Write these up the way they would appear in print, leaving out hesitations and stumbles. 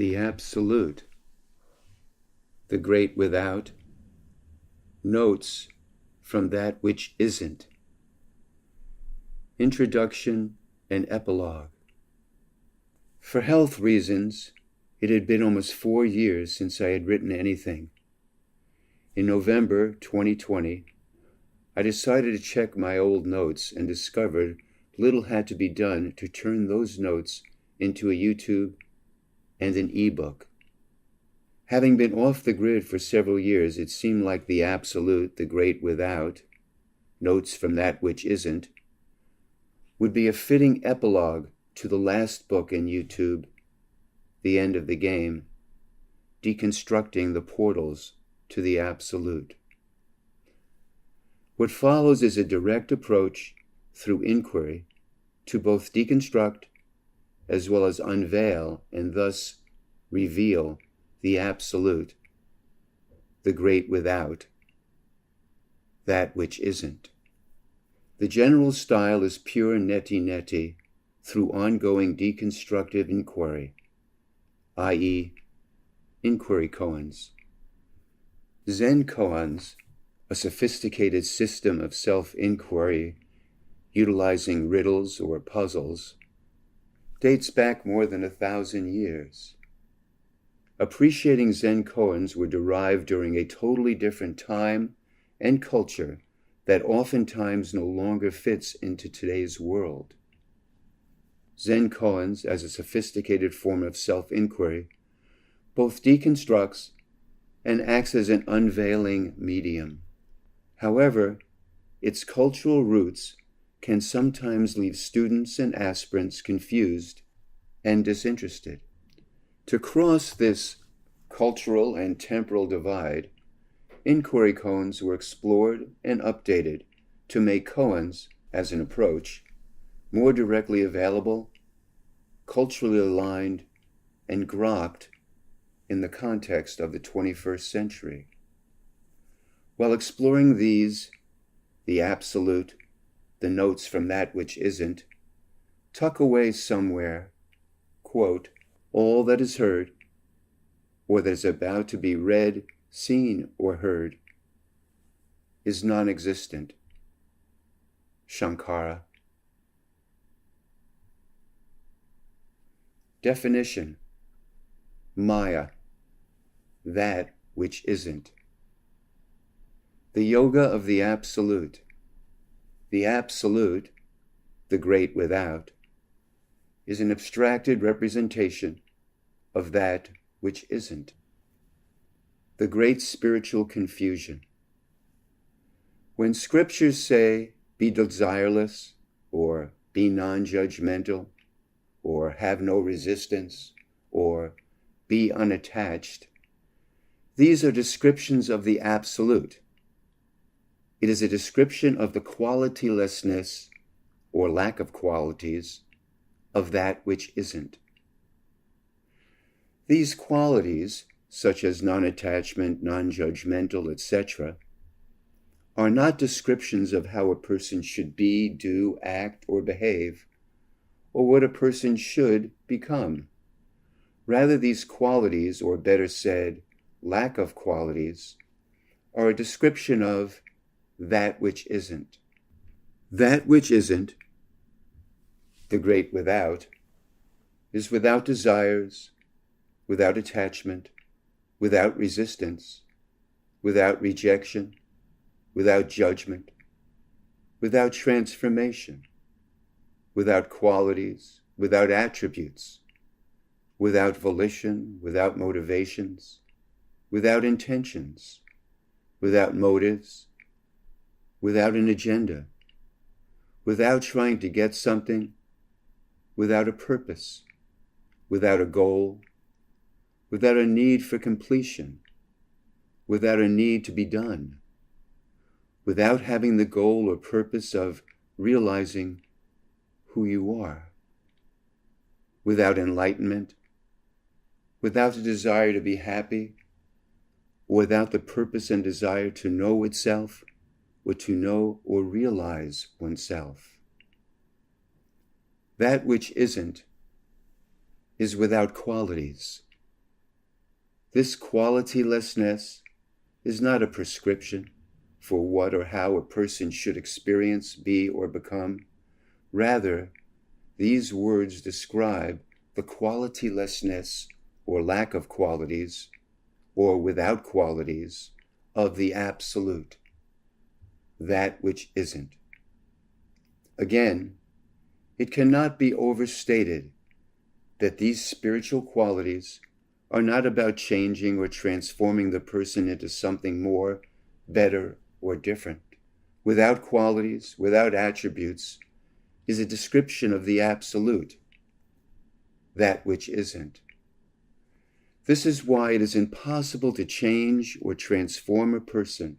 the Absolute, the Great Without, notes from that which isn't. Introduction and epilogue. For health reasons, it had been almost 4 years since I had written anything. In November 2020, I decided to check my old notes and discovered little had to be done to turn those notes into a YouTube and an ebook. Having been off the grid for several years, it seemed like the Absolute, the Great Without, notes from that which isn't, would be a fitting epilogue to the last book in YouTube, The End of the Game, deconstructing the portals to the Absolute. What follows is a direct approach through inquiry to both deconstruct as well as unveil and thus reveal the Absolute, the Great Without, that which isn't. The general style is pure neti-neti through ongoing deconstructive inquiry, i.e., inquiry koans. Zen koans, a sophisticated system of self-inquiry utilizing riddles or puzzles, dates back more than 1,000 years. Appreciating Zen koans were derived during a totally different time and culture that oftentimes no longer fits into today's world. Zen koans, as a sophisticated form of self-inquiry, both deconstructs and acts as an unveiling medium. However, its cultural roots can sometimes leave students and aspirants confused and disinterested. To cross this cultural and temporal divide, inquiry koans were explored and updated to make koans, as an approach, more directly available, culturally aligned, and grokked in the context of the 21st century. While exploring these, the Absolute, the notes from that which isn't, tuck away somewhere, quote, all that is heard, or that is about to be read, seen, or heard, is non-existent. Shankara. Definition: Maya, that which isn't. The yoga of the Absolute. The Absolute, the Great Without, is an abstracted representation of that which isn't. The great spiritual confusion. When scriptures say, be desireless, or be non-judgmental, or have no resistance, or be unattached, these are descriptions of the Absolute. It is a description of the qualitylessness, or lack of qualities, of that which isn't. These qualities, such as non-attachment, non-judgmental, etc., are not descriptions of how a person should be, do, act, or behave, or what a person should become. Rather, these qualities, or better said, lack of qualities, are a description of that which isn't. That which isn't, the Great Without, is without desires, without attachment, without resistance, without rejection, without judgment, without transformation, without qualities, without attributes, without volition, without motivations, without intentions, without motives, without an agenda, without trying to get something, without a purpose, without a goal, without a need for completion, without a need to be done, without having the goal or purpose of realizing who you are, without enlightenment, without a desire to be happy, or without the purpose and desire to know itself, or to know or realize oneself. That which isn't is without qualities, This qualitylessness is not a prescription for what or how a person should experience, be, or become. Rather, these words describe the qualitylessness or lack of qualities, or without qualities, of the absolute, that which isn't. Again, it cannot be overstated that these spiritual qualities are not about changing or transforming the person into something more, better, or different. Without qualities, without attributes, is a description of the absolute, that which isn't. This is why it is impossible to change or transform a person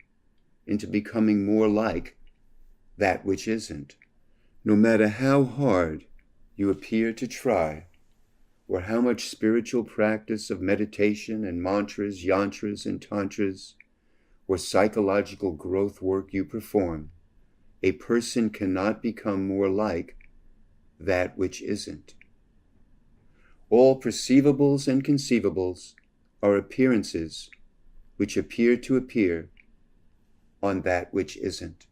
into becoming more like that which isn't, no matter how hard you appear to try, or how much spiritual practice of meditation and mantras, yantras, and tantras, or psychological growth work you perform. A person cannot become more like that which isn't. All perceivables and conceivables are appearances which appear to appear on that which isn't.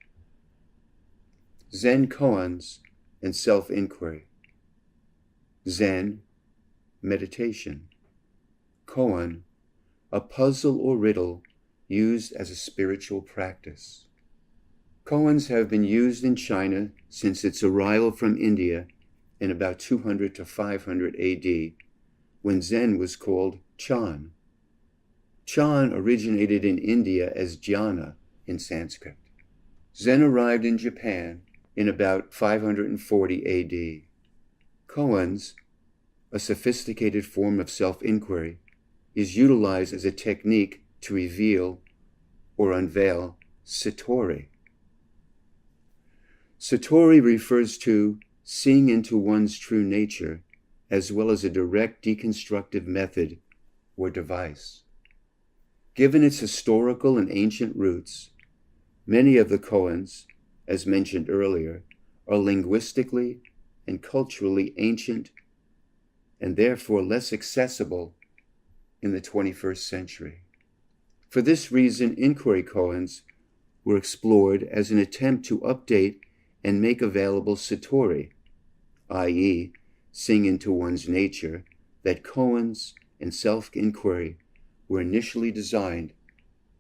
Zen koans and self-inquiry. Zen, meditation. Koan, a puzzle or riddle used as a spiritual practice. Koans have been used in China since its arrival from India in about 200 to 500 AD, when Zen was called Chan. Chan originated in India as jhana in Sanskrit. Zen arrived in Japan in about 540 AD. Koans, a sophisticated form of self-inquiry, is utilized as a technique to reveal or unveil satori. Satori refers to seeing into one's true nature, as well as a direct deconstructive method or device. Given its historical and ancient roots, many of the koans, as mentioned earlier, are linguistically and culturally ancient and therefore less accessible in the 21st century. For this reason, inquiry koans were explored as an attempt to update and make available satori, i.e., seeing into one's nature, that koans and self-inquiry were initially designed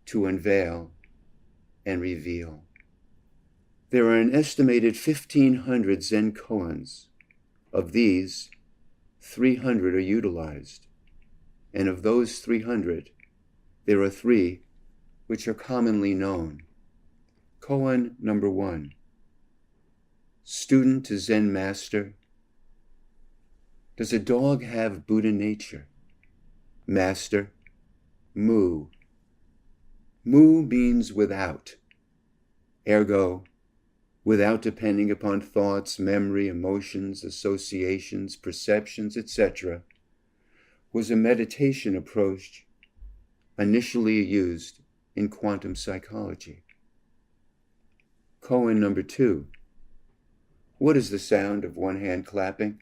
to unveil and reveal. There are an estimated 1,500 Zen koans. Of these, 300 are utilized, and of those 300, there are 3 which are commonly known. Koan number 1, student to Zen master. Does a dog have Buddha nature? Master, mu. Mu means without. Ergo, without depending upon thoughts, memory, emotions, associations, perceptions, etc., was a meditation approach initially used in quantum psychology. Koan number 2. What is the sound of one hand clapping?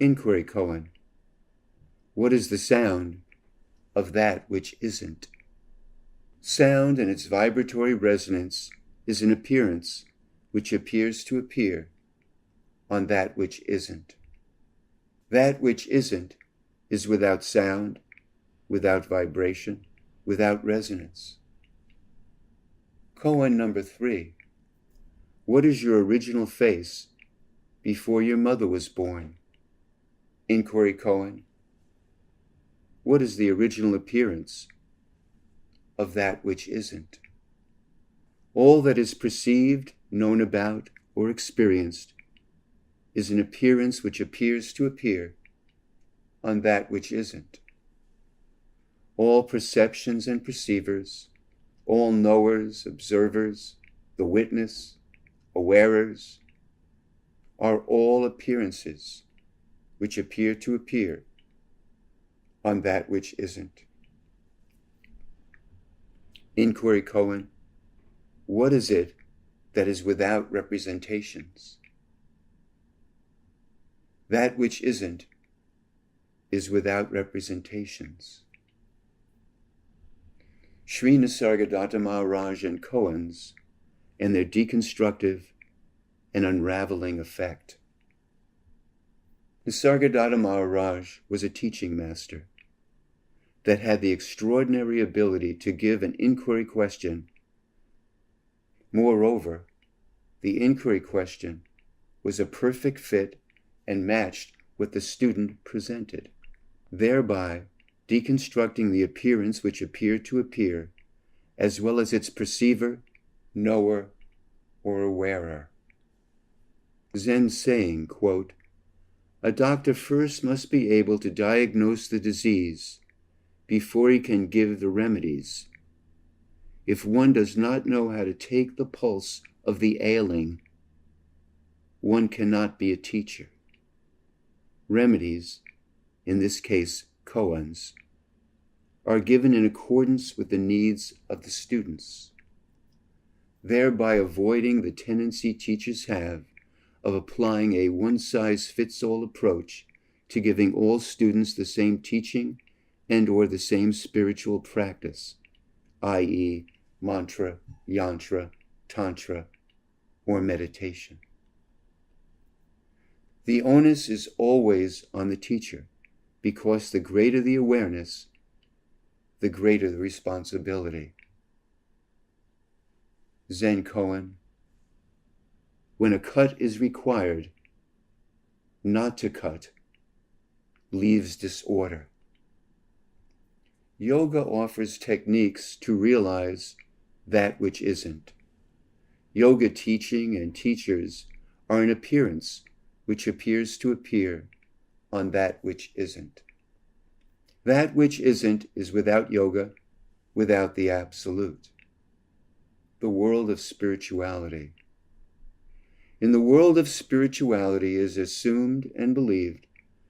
Inquiry koan. What is the sound of that which isn't? Sound and its vibratory resonance is an appearance which appears to appear on that which isn't. That which isn't is without sound, without vibration, without resonance. Koan number 3. What is your original face before your mother was born? Inquiry koan. What is the original appearance of that which isn't? All that is perceived, known about, or experienced is an appearance which appears to appear on that which isn't. All perceptions and perceivers, all knowers, observers, the witness, awarers, are all appearances which appear to appear on that which isn't. Inquiry koan. What is it that is without representations? That which isn't is without representations. Sri Nisargadattovi Maharaj and koans and their deconstructive and unraveling effect. Nisargadattovi Maharaj was a teaching master that had the extraordinary ability to give an inquiry question. Moreover, the inquiry question was a perfect fit and matched what the student presented, thereby deconstructing the appearance which appeared to appear, as well as its perceiver, knower, or awarer. Zen saying, quote, "A doctor first must be able to diagnose the disease before he can give the remedies. If one does not know how to take the pulse of the ailing, one cannot be a teacher." Remedies, in this case koans, are given in accordance with the needs of the students, thereby avoiding the tendency teachers have of applying a one-size-fits-all approach to giving all students the same teaching and or the same spiritual practice, i.e., mantra, yantra, tantra, or meditation. The onus is always on the teacher, because the greater the awareness, the greater the responsibility. Zen koan, when a cut is required, not to cut leaves disorder. Yoga offers techniques to realize that which isn't. Yoga teaching and teachers are an appearance which appears to appear on that which isn't. That which isn't is without yoga, without the Absolute. The world of spirituality. In the world of spirituality it is assumed and believed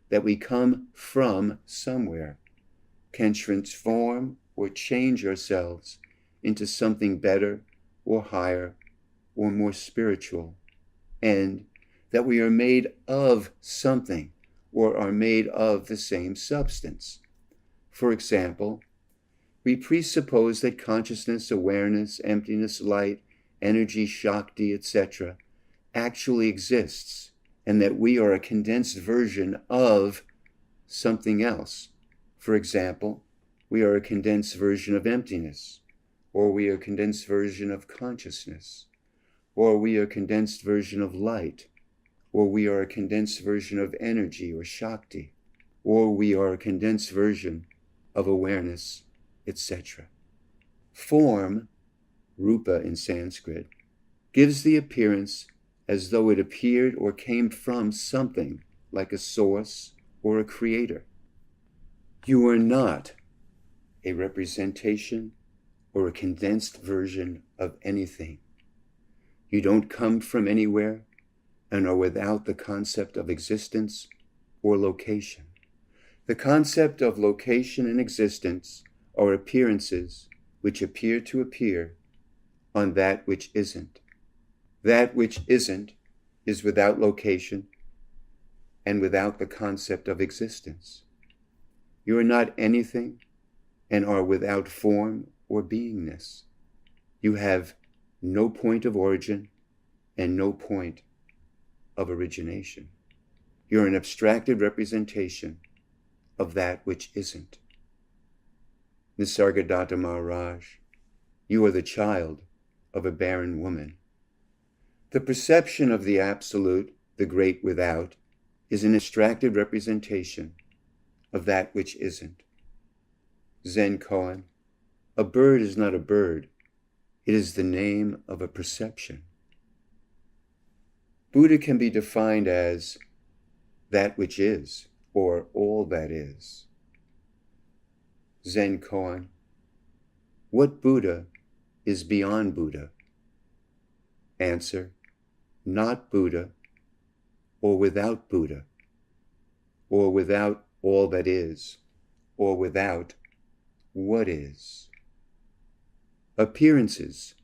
that we come from somewhere, can transform or change ourselves into something better or higher or more spiritual, and that we are made of something or are made of the same substance. For example, we presuppose that consciousness, awareness, emptiness, light, energy, shakti, etc. actually exists, and that we are a condensed version of something else. For example, we are a condensed version of emptiness, or we are a condensed version of consciousness, or we are a condensed version of light, or we are a condensed version of energy or shakti, or we are a condensed version of awareness, etc. Form, rupa in Sanskrit, gives the appearance as though it appeared or came from something like a source or a creator. You are not a representation or a condensed version of anything. You don't come from anywhere and are without the concept of existence or location. The concept of location and existence are appearances which appear to appear on that which isn't. That which isn't is without location and without the concept of existence. You are not anything and are without form or beingness. You have no point of origin and no point of origination. You're an abstracted representation of that which isn't. Nisargadattovi Maharaj, you are the child of a barren woman. The perception of the Absolute, the great without, is an abstracted representation of that which isn't. Zen koan, a bird is not a bird, it is the name of a perception. Buddha can be defined as that which is, or all that is. Zen koan, what Buddha is beyond Buddha? Answer, not Buddha, or without Buddha, or without all that is, or without what is. Appearances.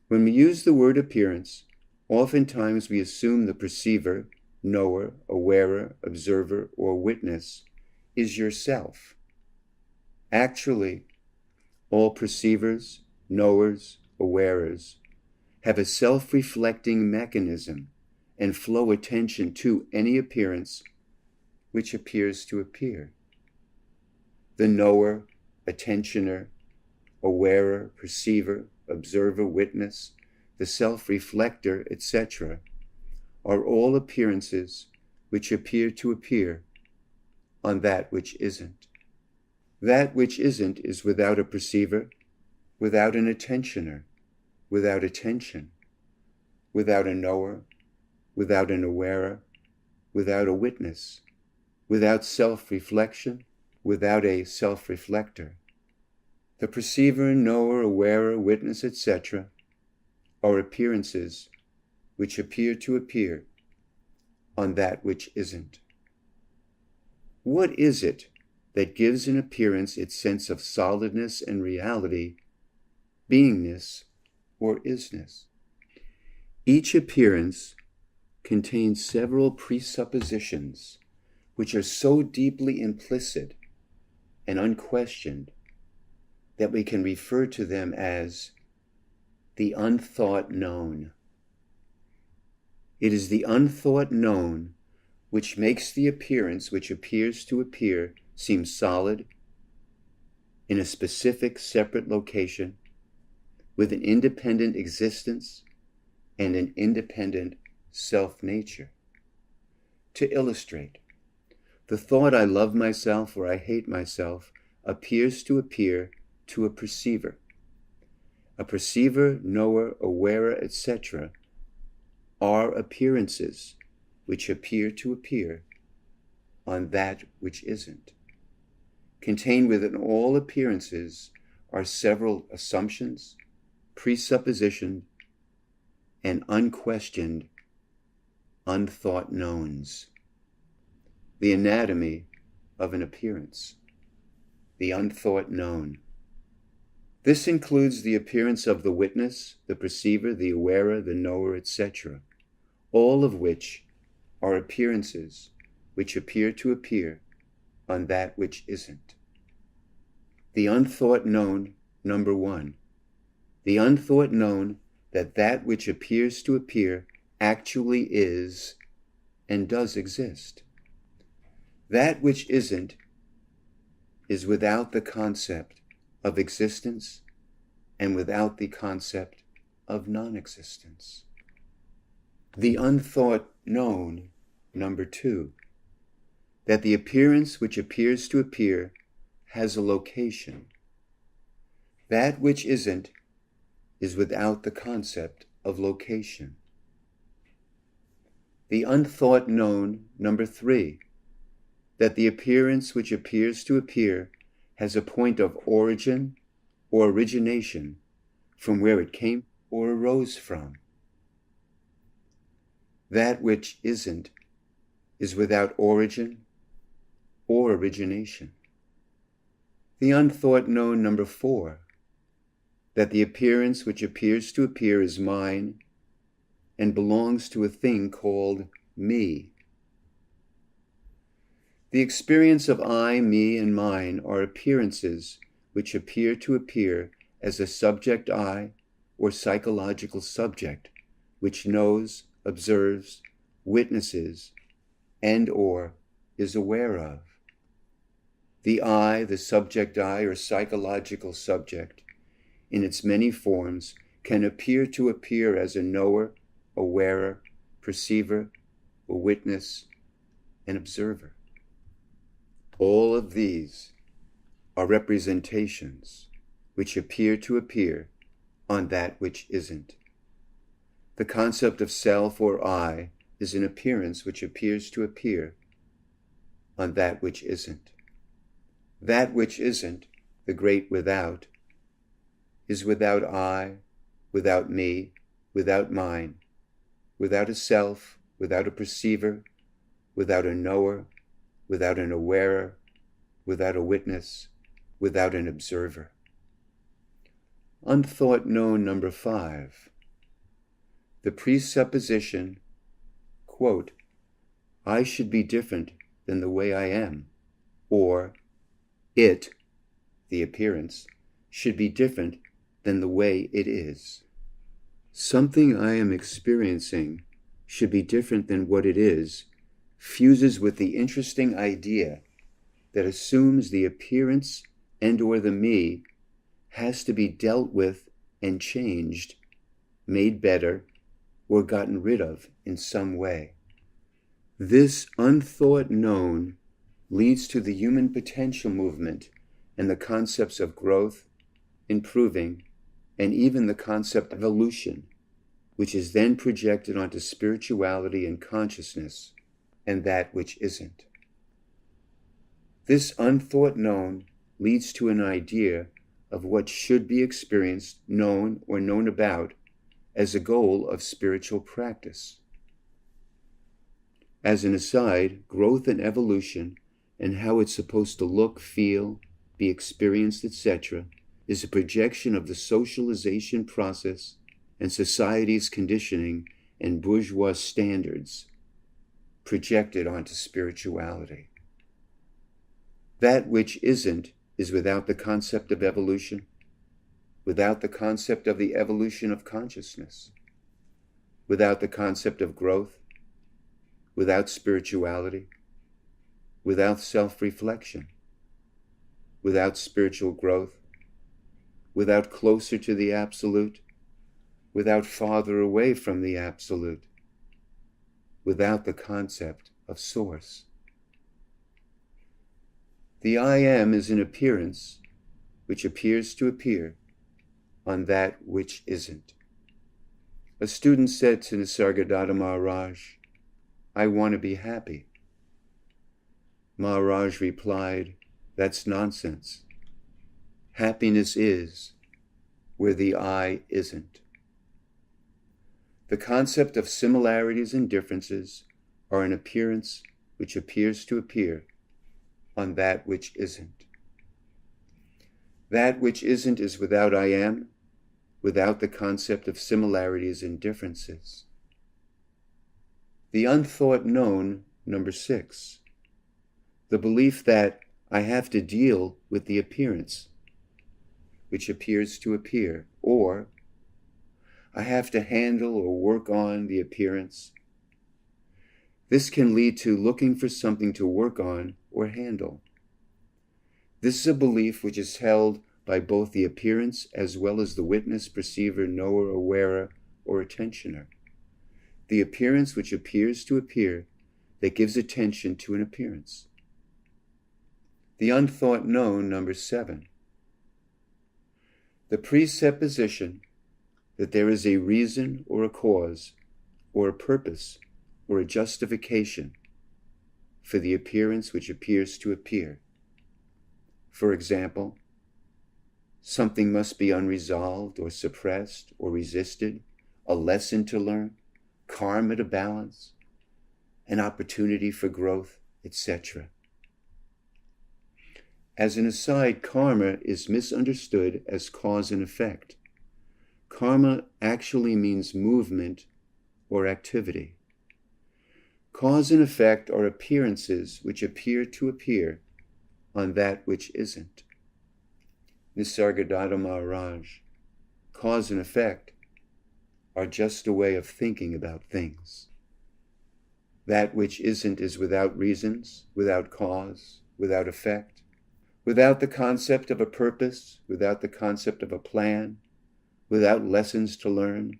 When we use the word appearance, oftentimes we assume the perceiver, knower, awarer, observer, or witness is yourself. Actually, all perceivers, knowers, awarers, have a self-reflecting mechanism and flow attention to any appearance which appears to appear. The knower, attentioner, awarer, perceiver, observer, witness, the self-reflector, etc., are all appearances which appear to appear on that which isn't. That which isn't is without a perceiver, without an attentioner, without attention, without a knower, without an awarer, without a witness, without self-reflection, without a self-reflector. The perceiver, knower, awarer, witness, etc., are appearances which appear to appear on that which isn't. What is it that gives an appearance its sense of solidness and reality, beingness, or isness? Each appearance contains several presuppositions which are so deeply implicit and unquestioned that we can refer to them as the unthought known. It is the unthought known which makes the appearance which appears to appear seem solid, in a specific separate location, with an independent existence and an independent self-nature. To illustrate, the thought I love myself or I hate myself appears to appear to a perceiver. A perceiver, knower, awarer, etc. are appearances which appear to appear on that which isn't. Contained within all appearances are several assumptions, presuppositions, and unquestioned, unthought knowns. The anatomy of an appearance, the unthought known. This includes the appearance of the witness, the perceiver, the awarer, the knower, etc., all of which are appearances which appear to appear on that which isn't. The unthought known, number one. The unthought known that that which appears to appear actually is and does exist. That which isn't is without the concept of existence and without the concept of non-existence. The unthought known, number two, that the appearance which appears to appear has a location. That which isn't is without the concept of location. The unthought known, number three, that the appearance which appears to appear has a point of origin or origination from where it came or arose from. That which isn't is without origin or origination. The unthought known, number four, that the appearance which appears to appear is mine and belongs to a thing called me. The experience of I, me, and mine are appearances which appear to appear as a subject I or psychological subject which knows, observes, witnesses, and or is aware of. The I, the subject I or psychological subject, in its many forms, can appear to appear as a knower, awarer, perceiver, a witness, and observer. All of these are representations which appear to appear on that which isn't. The concept of self or I is an appearance which appears to appear on that which isn't. That which isn't, the great without, is without I, without me, without mine, without a self, without a perceiver, without a knower, without an awarer, without a witness, without an observer. Unthought known, number five. The presupposition, quote, I should be different than the way I am, or it, the appearance, should be different than the way it is. Something I am experiencing should be different than what it is fuses with the interesting idea that assumes the appearance and/or the me has to be dealt with and changed, made better, or gotten rid of in some way. This unthought known leads to the human potential movement and the concepts of growth, improving, and even the concept of evolution, which is then projected onto spirituality and consciousness, and that which isn't. This unthought known leads to an idea of what should be experienced, known, or known about as a goal of spiritual practice. As an aside, growth and evolution and how it's supposed to look, feel, be experienced, etc., is a projection of the socialization process and society's conditioning and bourgeois standards projected onto spirituality. That which isn't is without the concept of evolution, without the concept of the evolution of consciousness, without the concept of growth, without spirituality, without self-reflection, without spiritual growth, without closer to the Absolute, without farther away from the Absolute, without the concept of Source. The I am is an appearance which appears to appear on that which isn't. A student said to Nisargadattovi Maharádžovi, "I want to be happy." Maharaj replied, "That's nonsense. Happiness is where the I isn't." The concept of similarities and differences are an appearance which appears to appear on that which isn't. That which isn't is without I am, without the concept of similarities and differences. The unthought known, number 6. The belief that I have to deal with the appearance, which appears to appear, or I have to handle or work on the appearance. This can lead to looking for something to work on or handle. This is a belief which is held by both the appearance as well as the witness, perceiver, knower, awarer, or attentioner. The appearance which appears to appear that gives attention to an appearance. The unthought known, number 7. The presupposition that there is a reason or a cause or a purpose or a justification for the appearance which appears to appear. For example, something must be unresolved or suppressed or resisted, a lesson to learn, karma to balance, an opportunity for growth, etc. As an aside, karma is misunderstood as cause and effect. Karma actually means movement or activity. Cause and effect are appearances which appear to appear on that which isn't. Nisargadattovi Maharádžovi, cause and effect are just a way of thinking about things. That which isn't is without reasons, without cause, without effect, without the concept of a purpose, without the concept of a plan, without lessons to learn,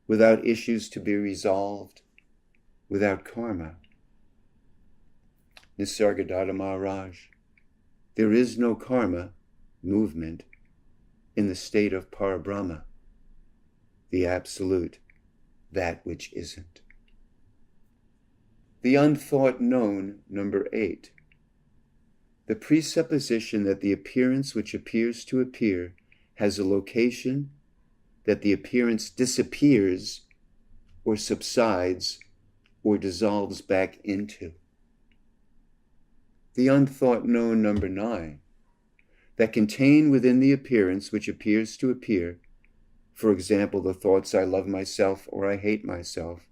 without issues to be resolved, without karma. Nisargadattovi Maharádžovi, there is no karma, movement, in the state of Parabrahma, the Absolute, that which isn't. The unthought known, number 8. The presupposition that the appearance which appears to appear has a location, that the appearance disappears or subsides or dissolves back into. The unthought known, number 9. That contain within the appearance which appears to appear, for example, the thoughts I love myself or I hate myself,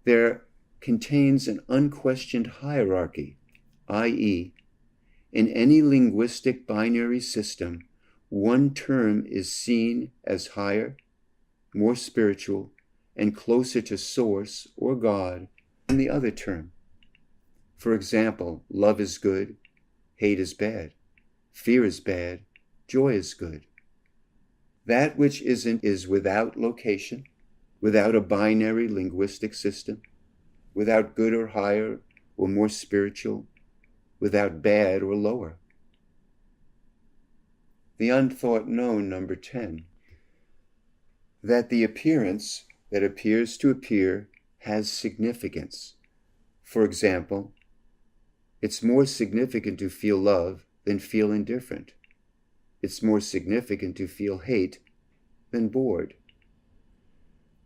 there contains an unquestioned hierarchy, i.e., in any linguistic binary system one term is seen as higher, more spiritual, and closer to Source or God than the other term. For example, love is good, hate is bad, fear is bad, joy is good. That which isn't is without location, without a binary linguistic system, without good or higher or more spiritual, without bad or lower. The unthought known, number 10. That the appearance that appears to appear has significance. For example, it's more significant to feel love than feel indifferent. It's more significant to feel hate than bored.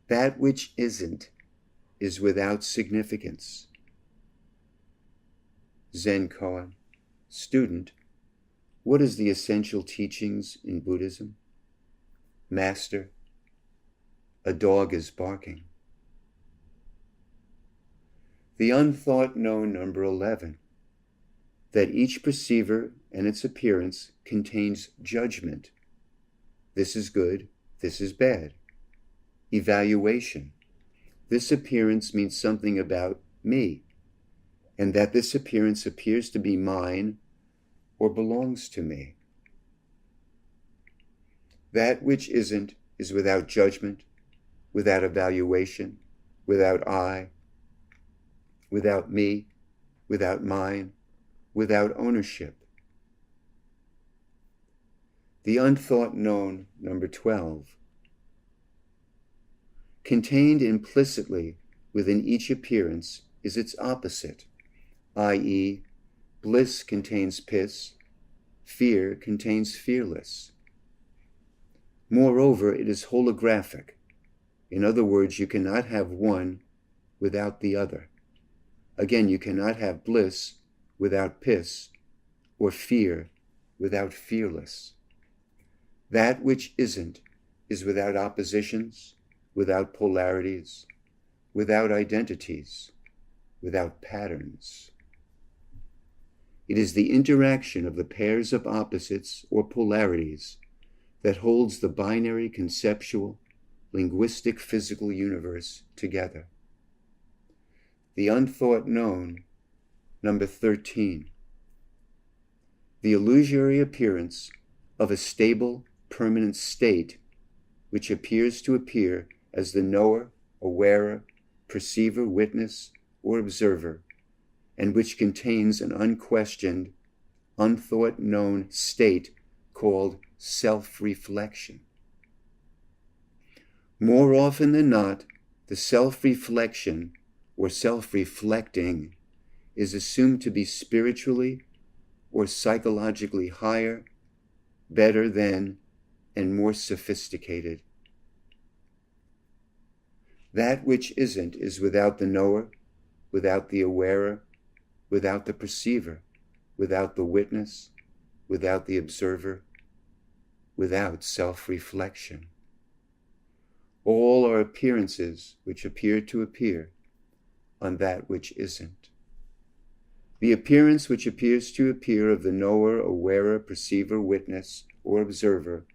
That which isn't is without significance. Zen koan, student, what is the essential teachings in Buddhism? Master, a dog is barking. The unthought known, number 11. That each perceiver and its appearance contains judgment. This is good, this is bad. Evaluation. This appearance means something about me, and that this appearance appears to be mine or belongs to me. That which isn't is without judgment, without evaluation, without I, without me, without mine, without ownership. The unthought known, number 12. Contained implicitly within each appearance is its opposite, i.e., bliss contains piss, fear contains fearless. Moreover, it is holographic. In other words, you cannot have one without the other. Again, you cannot have bliss without piss, or fear without fearless. That which isn't is without oppositions, without polarities, without identities, without patterns. It is the interaction of the pairs of opposites or polarities that holds the binary conceptual, linguistic, physical universe together. The unthought known, number 13. The illusory appearance of a stable, permanent state which appears to appear as the knower, awarer, perceiver, witness, or observer, and which contains an unquestioned, unthought known state called self-reflection. More often than not, the self-reflection or self-reflecting is assumed to be spiritually or psychologically higher, better than, and more sophisticated. That which isn't is without the knower, without the awarer, without the perceiver, without the witness, without the observer, without self-reflection. All are appearances which appear to appear on that which isn't. The appearance which appears to appear of the knower, awarer, perceiver, witness, or observer,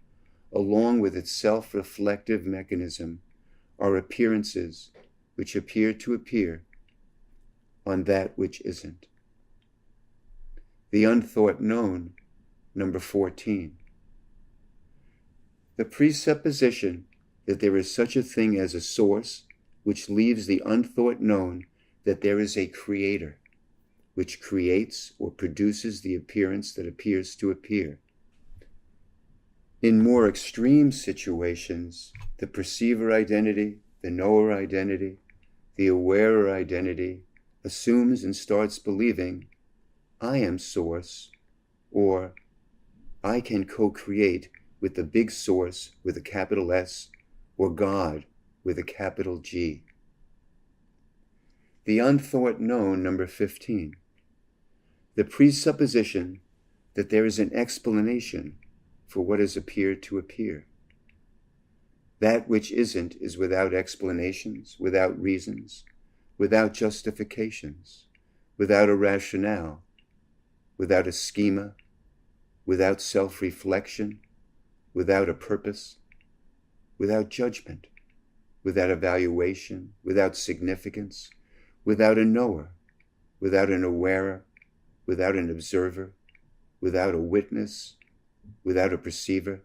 along with its self-reflective mechanism, are appearances which appear to appear on that which isn't. The unthought known, number 14. The presupposition that there is such a thing as a source, which leaves the unthought known that there is a creator, which creates or produces the appearance that appears to appear. In more extreme situations, the perceiver identity, the knower identity, the awarer identity assumes and starts believing, I am source, or I can co-create with the big source with a capital S, or God with a capital G. The unthought known, number 15. The presupposition that there is an explanation for what has appeared to appear. That which isn't is without explanations, without reasons, without justifications, without a rationale, without a schema, without self-reflection, without a purpose, without judgment, without evaluation, without significance, without a knower, without an awarer, without an observer, without a witness, without a perceiver,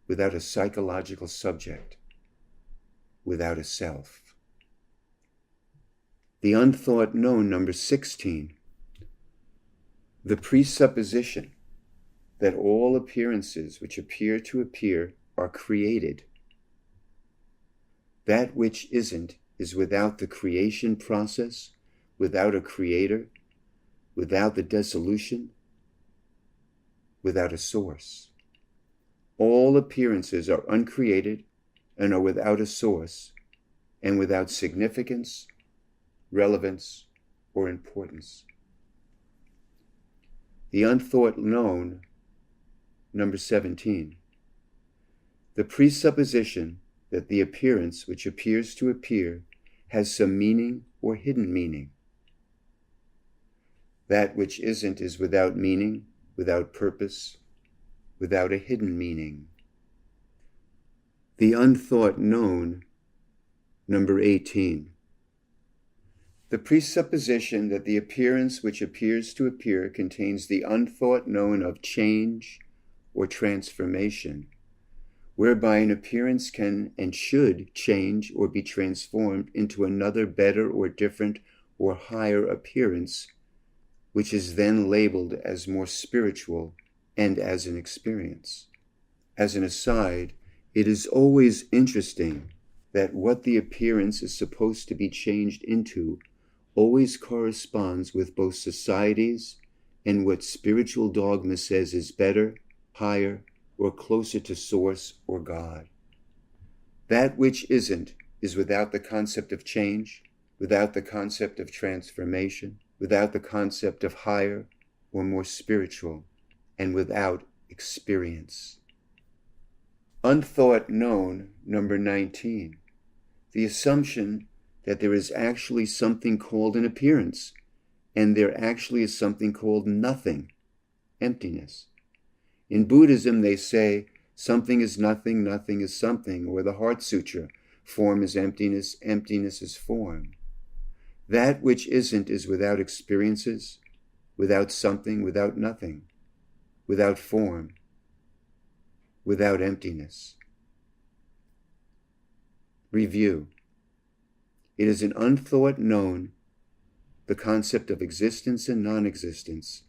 without a psychological subject, without a self. The unthought known, number 16. The presupposition that all appearances which appear to appear are created. That which isn't is without the creation process, without a creator, without the dissolution, without a source. All appearances are uncreated and are without a source and without significance, relevance, or importance. The unthought known, number 17. The presupposition that the appearance which appears to appear has some meaning or hidden meaning. That which isn't is without meaning, without purpose, without a hidden meaning. The unthought known, number 18. The presupposition that the appearance which appears to appear contains the unthought known of change or transformation, whereby an appearance can and should change or be transformed into another better or different or higher appearance, which is then labeled as more spiritual and as an experience. As an aside, it is always interesting that what the appearance is supposed to be changed into always corresponds with both societies and what spiritual dogma says is better, higher, or closer to source or God. That which isn't is without the concept of change, without the concept of transformation, without the concept of higher or more spiritual, and without experience. Unthought known, number 19. The assumption that there is actually something called an appearance, and there actually is something called nothing, emptiness. In Buddhism, they say, something is nothing, nothing is something, or the Heart Sutra, form is emptiness, emptiness is form. That which isn't is without experiences, without something, without nothing, without form, without emptiness. Review. It is an unthought known, the concept of existence and non-existence,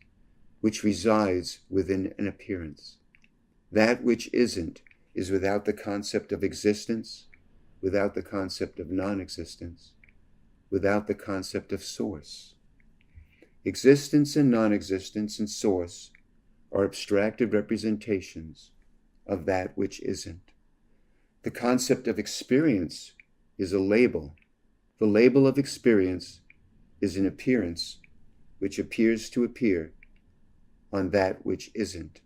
which resides within an appearance. That which isn't is without the concept of existence, without the concept of non-existence, without the concept of source. Existence and non-existence and source are abstracted representations of that which isn't. The concept of experience is a label. The label of experience is an appearance which appears to appear on that which isn't.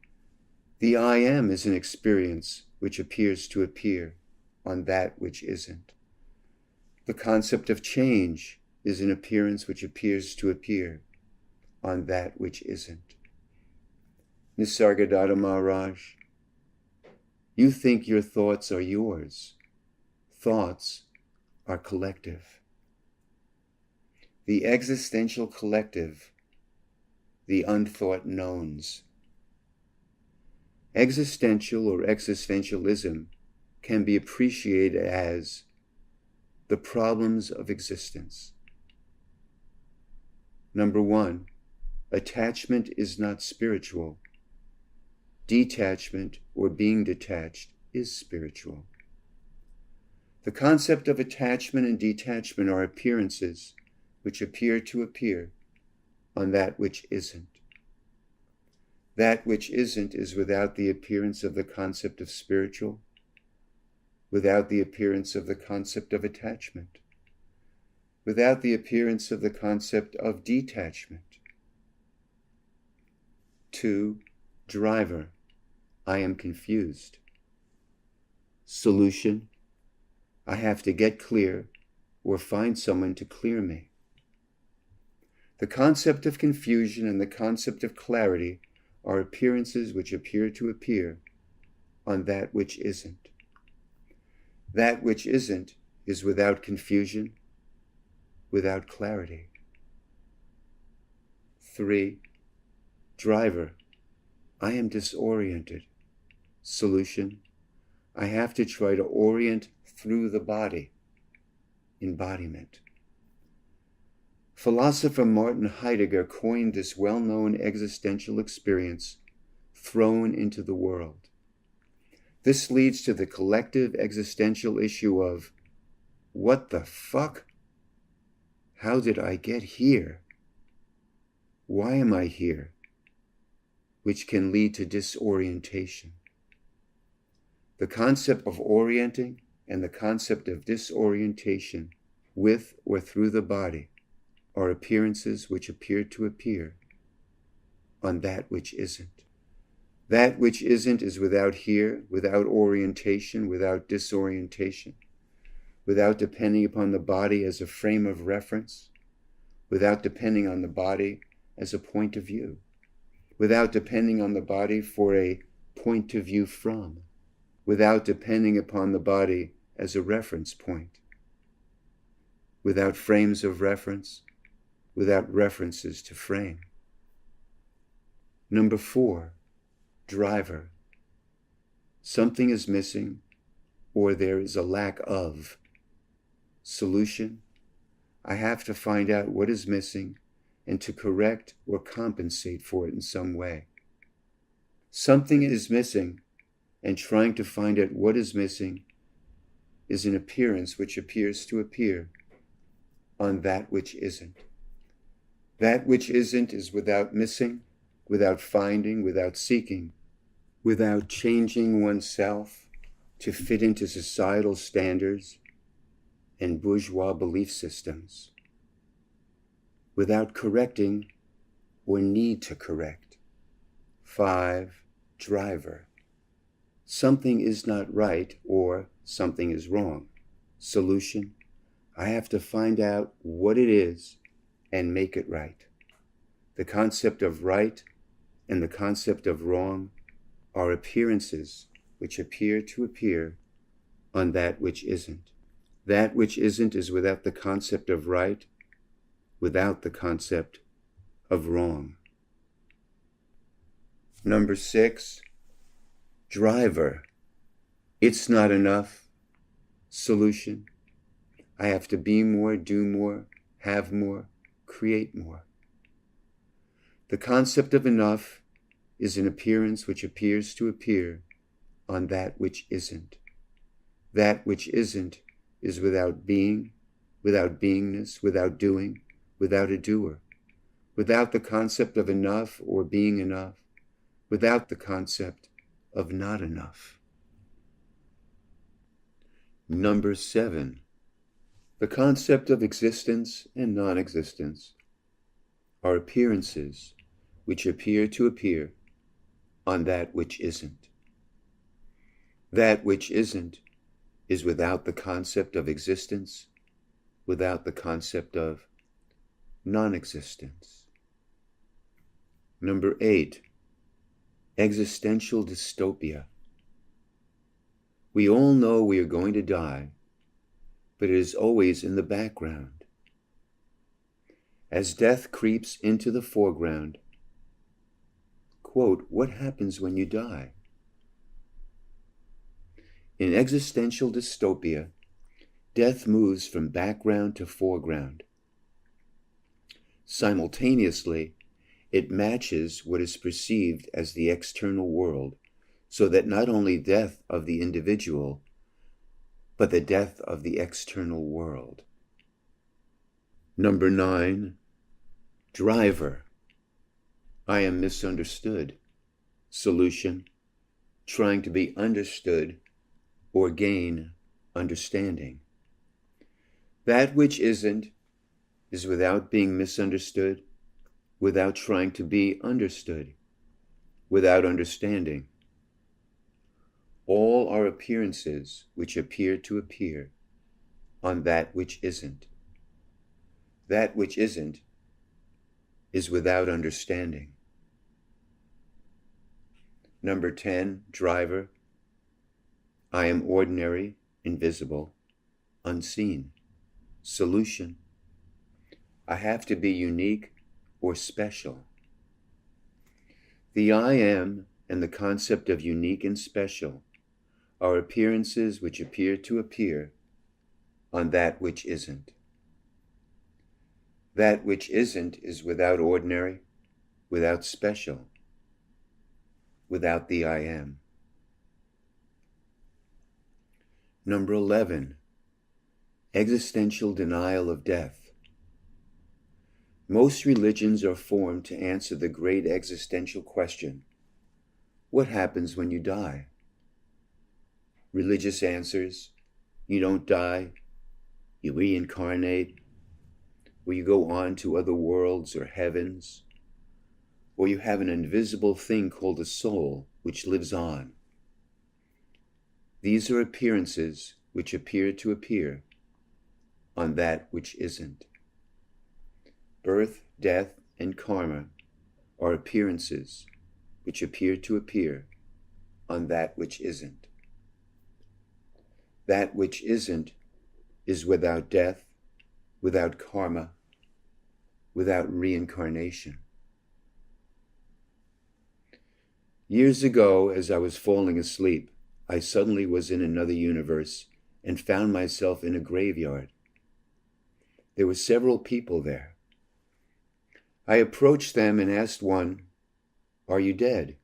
The I am is an experience which appears to appear on that which isn't. The concept of change is an appearance which appears to appear on that which isn't. Nisargadattovi Maharaj, you think your thoughts are yours. Thoughts are collective. The existential collective, the unthought knowns. Existential or existentialism can be appreciated as the problems of existence. Number 1, attachment is not spiritual. Detachment or being detached is spiritual. The concept of attachment and detachment are appearances which appear to appear on that which isn't. That which isn't is without the appearance of the concept of spiritual, without the appearance of the concept of attachment, without the appearance of the concept of detachment. 2, driver, I am confused. Solution, I have to get clear or find someone to clear me. The concept of confusion and the concept of clarity are appearances which appear to appear on that which isn't. That which isn't is without confusion, without clarity. 3. Driver, I am disoriented. Solution, I have to try to orient through the body. Embodiment. Philosopher Martin Heidegger coined this well-known existential experience, thrown into the world. This leads to the collective existential issue of, what the fuck? How did I get here? Why am I here? Which can lead to disorientation. The concept of orienting and the concept of disorientation with or through the body are appearances which appear to appear on that which isn't. That which isn't is without here, without orientation, without disorientation, without depending upon the body as a frame of reference, without depending on the body as a point of view, without depending on the body for a point of view from, without depending upon the body as a reference point, without frames of reference, without references to frame. 4, driver. Something is missing, or there is a lack of. Solution, I have to find out what is missing and to correct or compensate for it in some way. Something is missing, and trying to find out what is missing is an appearance which appears to appear on that which isn't. That which isn't is without missing, without finding, without seeking, without changing oneself to fit into societal standards and bourgeois belief systems, without correcting or need to correct. 5, driver. Something is not right or something is wrong. Solution, I have to find out what it is and make it right. The concept of right and the concept of wrong are appearances which appear to appear on that which isn't. That which isn't is without the concept of right, without the concept of wrong. 6, driver. It's not enough. Solution, I have to be more, do more, have more, create more. The concept of enough is an appearance which appears to appear on that which isn't. That which isn't is without being, without beingness, without doing, without a doer, without the concept of enough or being enough, without the concept of not enough. 7, the concept of existence and non-existence are appearances which appear to appear on that which isn't. That which isn't is without the concept of existence, without the concept of non-existence. 8, existential dystopia. We all know we are going to die, but it is always in the background. As death creeps into the foreground, quote, what happens when you die? In existential dystopia, death moves from background to foreground. Simultaneously, it matches what is perceived as the external world, so that not only death of the individual, but the death of the external world. 9, driver. I am misunderstood. Solution, trying to be understood or gain understanding. That which isn't is without being misunderstood, without trying to be understood, without understanding. All are appearances which appear to appear on that which isn't. That which isn't is without understanding. 10, driver. I am ordinary, invisible, unseen. Solution. I have to be unique or special. The I am and the concept of unique and special are appearances which appear to appear on that which isn't. That which isn't is without ordinary, without special, without the I am. Number 11, existential denial of death. Most religions are formed to answer the great existential question, what happens when you die? Religious answers, you don't die, you reincarnate, or you go on to other worlds or heavens, or you have an invisible thing called a soul which lives on. These are appearances which appear to appear on that which isn't. Birth, death, and karma are appearances which appear to appear on that which isn't. That which isn't is without death, without karma, without reincarnation. Years ago, as I was falling asleep, I suddenly was in another universe and found myself in a graveyard. There were several people there. I approached them and asked one, "Are you dead?"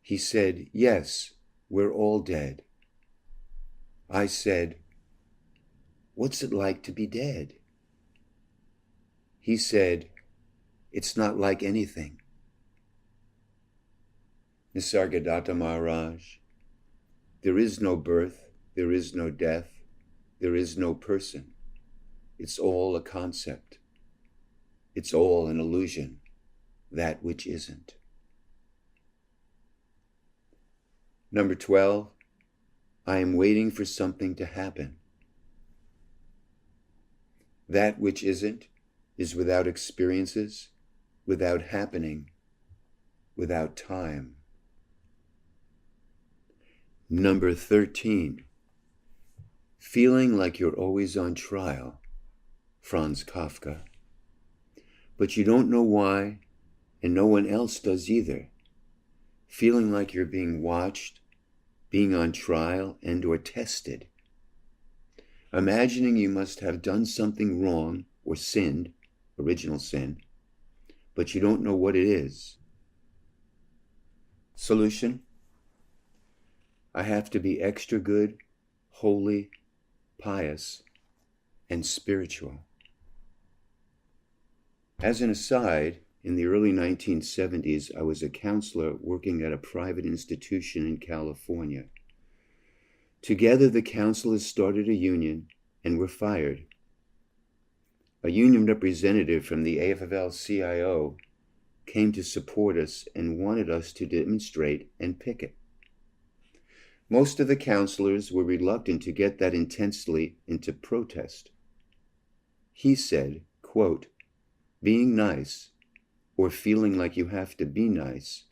He said, "Yes, we're all dead." I said, "What's it like to be dead?" He said, "It's not like anything." Nisargadattovi Maharádžovi, there is no birth, there is no death, there is no person. It's all a concept. It's all an illusion, that which isn't. Number 12, I am waiting for something to happen. That which isn't is without experiences, without happening, without time. Number 13, feeling like you're always on trial, Franz Kafka. But you don't know why, and no one else does either. Feeling like you're being watched, being on trial and or tested. Imagining you must have done something wrong or sinned, original sin, but you don't know what it is. Solution? I have to be extra good, holy, pious, and spiritual. As an aside, in the early 1970s, I was a counselor working at a private institution in California. Together, the counselors started a union and were fired. A union representative from the AFL-CIO came to support us and wanted us to demonstrate and picket. Most of the counselors were reluctant to get that intensely into protest. He said, quote, "Being nice, or feeling like you have to be nice,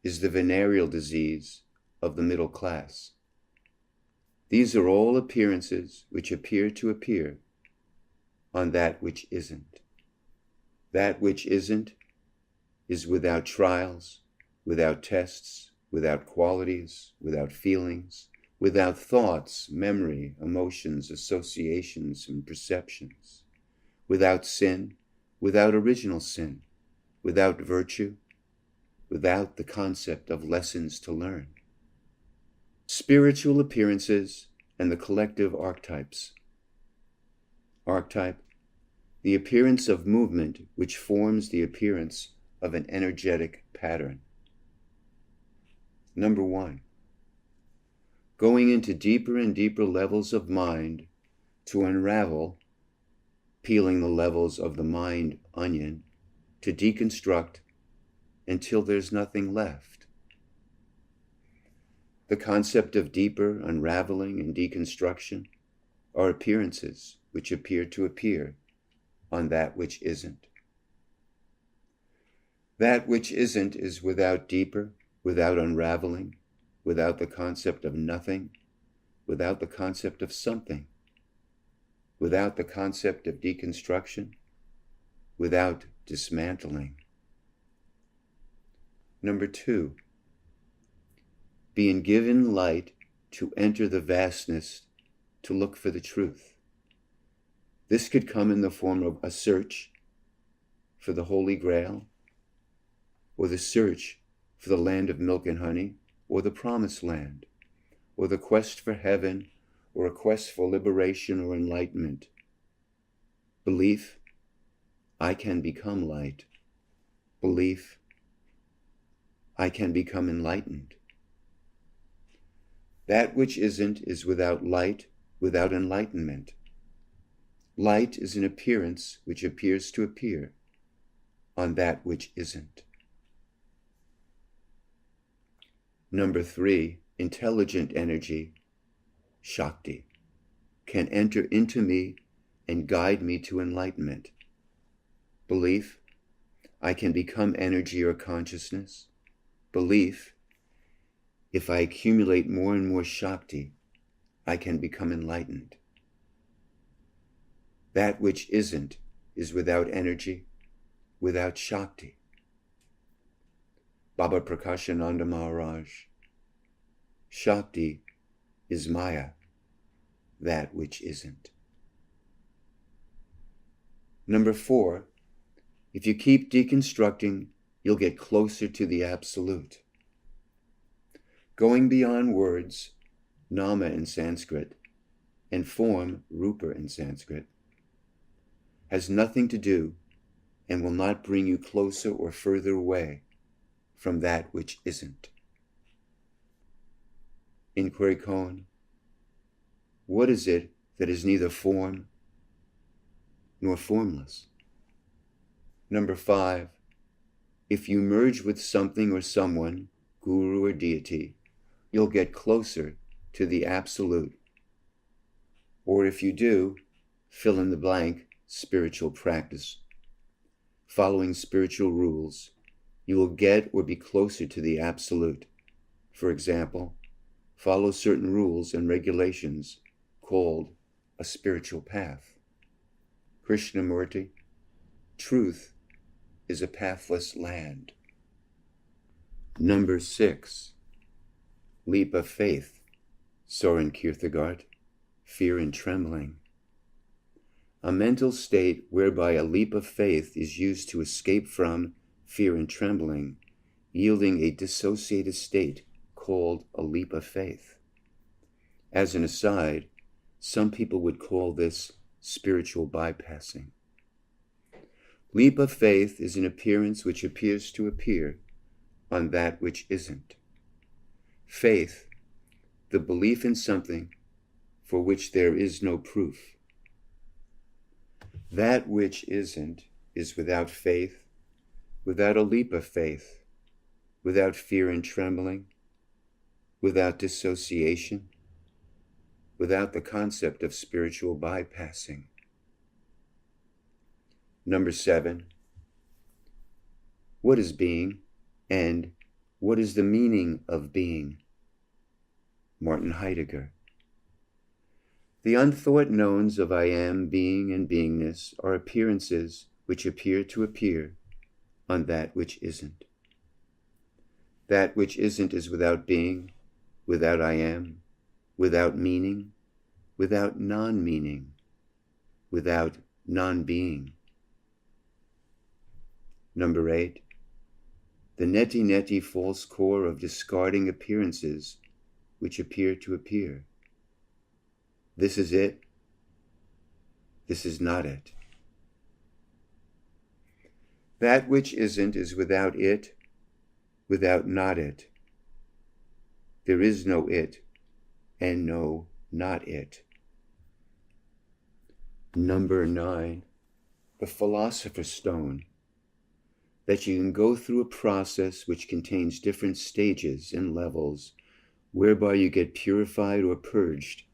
is the venereal disease of the middle class. These are all appearances which appear to appear on that which isn't. That which isn't is without trials, without tests, without qualities, without feelings, without thoughts, memory, emotions, associations, and perceptions, without sin, without original sin, without virtue, without the concept of lessons to learn. Spiritual appearances and the collective archetypes. Archetype, the appearance of movement which forms the appearance of an energetic pattern. Number 1, going into deeper and deeper levels of mind to unravel, peeling the levels of the mind onion, to deconstruct until there's nothing left. The concept of deeper unraveling and deconstruction are appearances which appear to appear on that which isn't. That which isn't is without deeper, without unraveling, without the concept of nothing, without the concept of something, without the concept of deconstruction, without dismantling. Number 2, being given light to enter the vastness to look for the truth. This could come in the form of a search for the Holy Grail, or the search for the land of milk and honey, or the promised land, or the quest for heaven, or a quest for liberation or enlightenment. Belief, I can become light. Belief, I can become enlightened. That which isn't is without light, without enlightenment. Light is an appearance which appears to appear on that which isn't. Number 3, intelligent energy, Shakti, can enter into me and guide me to enlightenment. Belief, I can become energy or consciousness. Belief, if I accumulate more and more Shakti, I can become enlightened. That which isn't is without energy, without Shakti. Baba Prakashananda Maharaj, Shakti is Maya, that which isn't. Number 4, if you keep deconstructing, you'll get closer to the Absolute. Going beyond words, nama in Sanskrit, and form, rupa in Sanskrit, has nothing to do and will not bring you closer or further away from that which isn't. Inquiry koan, what is it that is neither form nor formless? Number 5, if you merge with something or someone, guru or deity, you'll get closer to the Absolute. Or if you do, fill in the blank, spiritual practice. Following spiritual rules, you will get or be closer to the Absolute. For example, follow certain rules and regulations called a spiritual path. Krishnamurti, truth is a pathless land. Number 6, leap of faith, Soren Kierkegaard, fear and trembling. A mental state whereby a leap of faith is used to escape from fear and trembling, yielding a dissociated state called a leap of faith. As an aside, some people would call this spiritual bypassing. Leap of faith is an appearance which appears to appear on that which isn't. Faith, the belief in something for which there is no proof. That which isn't is without faith, without a leap of faith, without fear and trembling, without dissociation, without the concept of spiritual bypassing. Number 7, what is being and what is the meaning of being? Martin Heidegger. The unthought knowns of I am, being, and beingness are appearances which appear to appear on that which isn't. That which isn't is without being, without I am, without meaning, without non-meaning, without non-being. Number 8, the neti-neti false core of discarding appearances which appear to appear. This is it. This is not it. That which isn't is without it, without not it. There is no it and no not it. Number 9, the Philosopher's Stone. That you can go through a process which contains different stages and levels, whereby you get purified or purged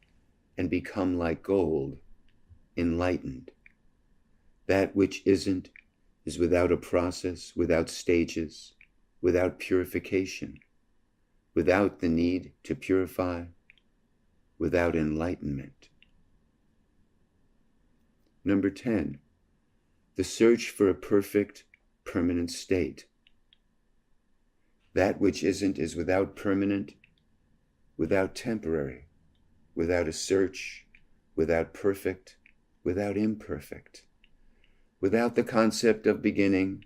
and become like gold, enlightened. That which isn't is without a process, without stages, without purification. without the need to purify, without enlightenment. Number 10, the search for a perfect, permanent state. That which isn't is without permanent, without temporary, without a search, without perfect, without imperfect, without the concept of beginning,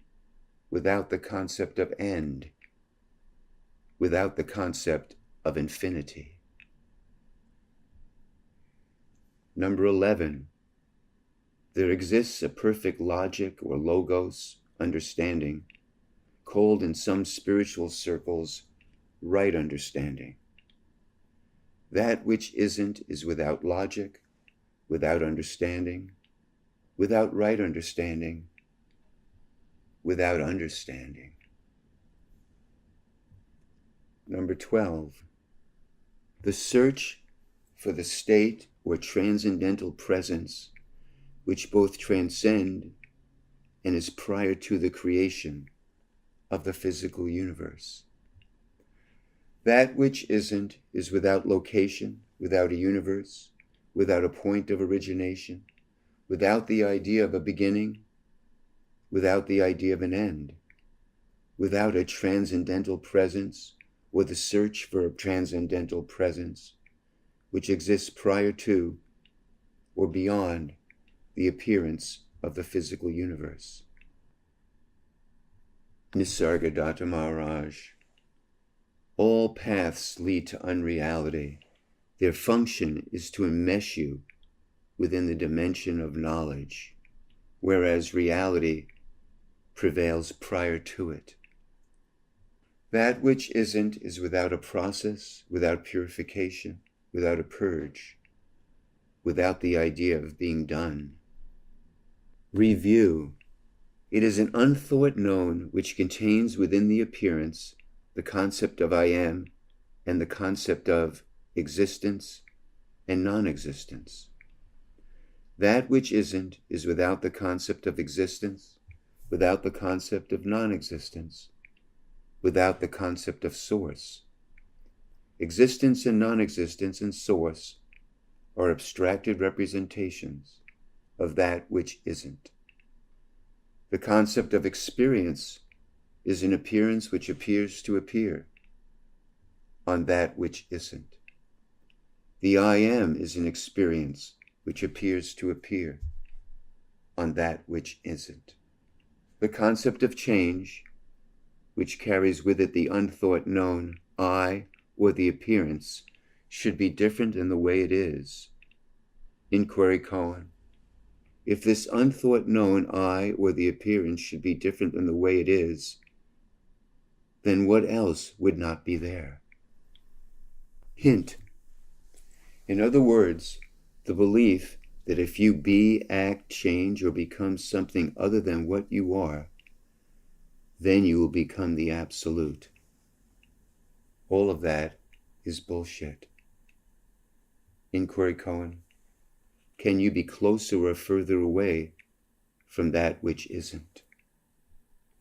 without the concept of end, without the concept of infinity. Number 11, there exists a perfect logic or logos, understanding, called in some spiritual circles right understanding. That which isn't is without logic, without understanding, without right understanding, without understanding. Number 12, the search for the state or transcendental presence which both transcend and is prior to the creation of the physical universe. That which isn't is without location, without a universe, without a point of origination, without the idea of a beginning, without the idea of an end, without a transcendental presence or the search for a transcendental presence which exists prior to or beyond the appearance of the physical universe. Nisargadattovi Maharádžovi. All paths lead to unreality. Their function is to enmesh you within the dimension of knowledge, whereas reality prevails prior to it. That which isn't is without a process, without purification, without a purge, without the idea of being done. Review. It is an unthought known which contains within the appearance the concept of I am and the concept of existence and non-existence. That which isn't is without the concept of existence, without the concept of non-existence, without the concept of source. Existence and non-existence and source are abstracted representations of that which isn't. The concept of experience is an appearance which appears to appear on that which isn't. The I am is an experience which appears to appear on that which isn't. The concept of change, which carries with it the unthought known I or the appearance, should be different in the way it is. Inquiry koan. If this unthought known I or the appearance should be different than the way it is, then what else would not be there? Hint. In other words, the belief that if you be, act, change, or become something other than what you are, then you will become the Absolute. All of that is bullshit. Inquiry koan. Can you be closer or further away from that which isn't?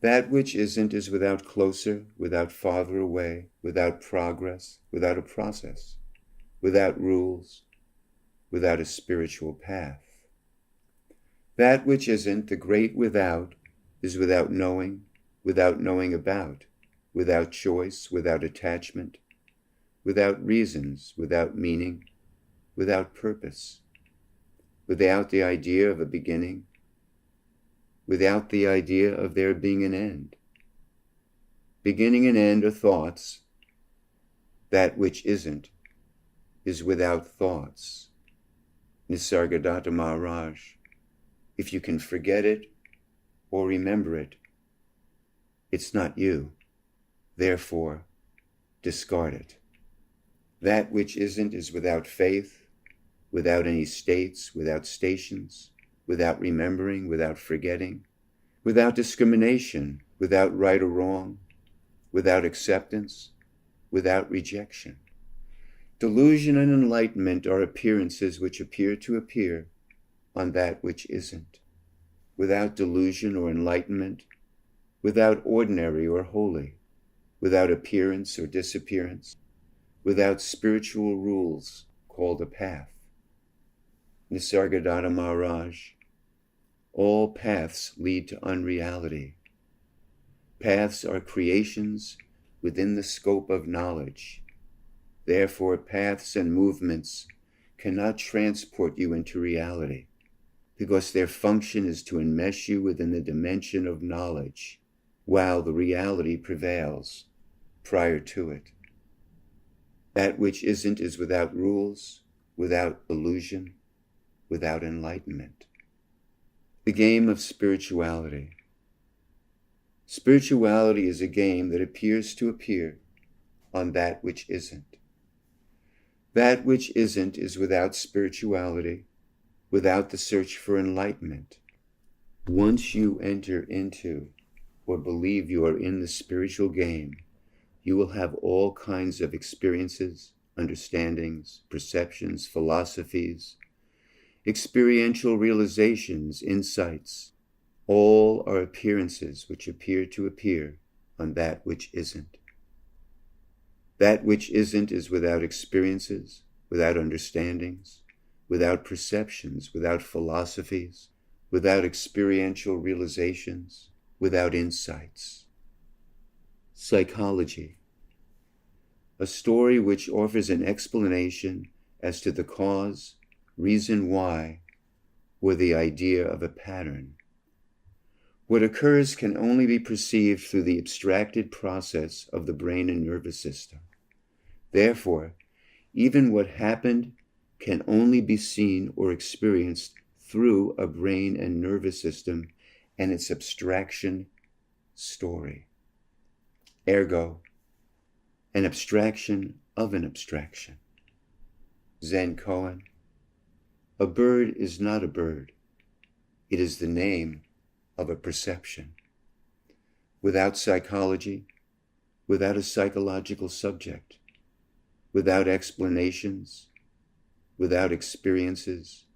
That which isn't is without closer, without farther away, without progress, without a process, without rules, without a spiritual path. That which isn't, the great without, is without knowing about, without choice, without attachment, without reasons, without meaning, without purpose, without the idea of a beginning, without the idea of there being an end. Beginning and end are thoughts. That which isn't is without thoughts. Nisargadattovi Maharádžovi. If you can forget it or remember it, it's not you. Therefore, discard it. That which isn't is without faith, without any states, without stations, without remembering, without forgetting, without discrimination, without right or wrong, without acceptance, without rejection. Delusion and enlightenment are appearances which appear to appear on that which isn't. Without delusion or enlightenment, without ordinary or holy, without appearance or disappearance, without spiritual rules called a path. Nisargadattovi Maharaj, all paths lead to unreality. Paths are creations within the scope of knowledge. Therefore, paths and movements cannot transport you into reality, because their function is to enmesh you within the dimension of knowledge, while the reality prevails prior to it. That which isn't is without rules, without illusion, without enlightenment. The game of spirituality. Spirituality is a game that appears to appear on that which isn't. That which isn't is without spirituality, without the search for enlightenment. Once you enter into or believe you are in the spiritual game, you will have all kinds of experiences, understandings, perceptions, philosophies, experiential realizations, insights. All are appearances which appear to appear on that which isn't. That which isn't is without experiences, without understandings, without perceptions, without philosophies, without experiential realizations, without insights. Psychology. A story which offers an explanation as to the cause, reason why, or the idea of a pattern. What occurs can only be perceived through the abstracted process of the brain and nervous system. Therefore, even what happened can only be seen or experienced through a brain and nervous system and its abstraction story. Ergo, an abstraction of an abstraction. Zen koan. A bird is not a bird. It is the name of a perception. Without psychology, without a psychological subject, without explanations, without experiences,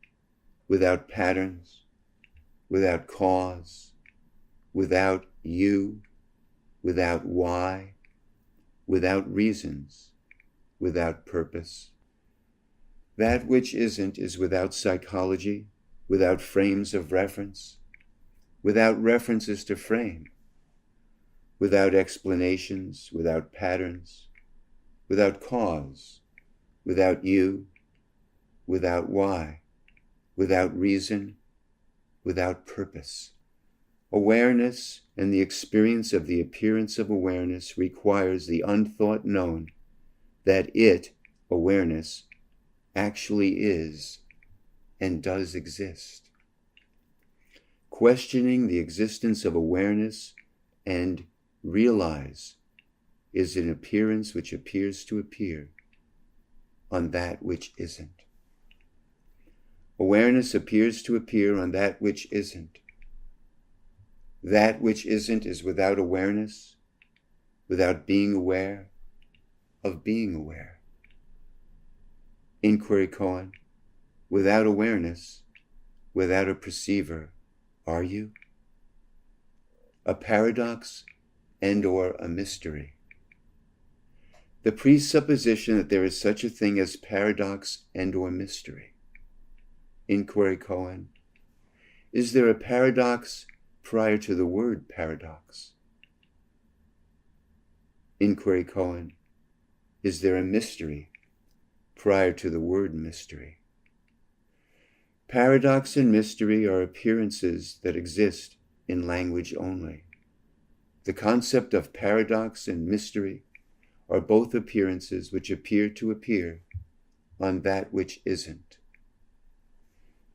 without patterns, without cause, without you, without why, without reasons, without purpose. That which isn't is without psychology, without frames of reference, without references to frame, without explanations, without patterns, without cause, without you, without why, without reason, without purpose. Awareness and the experience of the appearance of awareness requires the unthought known that it, awareness, actually is and does exist. Questioning the existence of awareness and realize is an appearance which appears to appear on that which isn't. Awareness appears to appear on that which isn't. That which isn't is without awareness, without being aware of being aware. Inquiry koan. Without awareness, without a perceiver, are you? A paradox and or a mystery. The presupposition that there is such a thing as paradox and or mystery. Inquiry koan. Is there a paradox prior to the word paradox? Inquiry koan. Is there a mystery prior to the word mystery? Paradox and mystery are appearances that exist in language only. The concept of paradox and mystery are both appearances which appear to appear on that which isn't.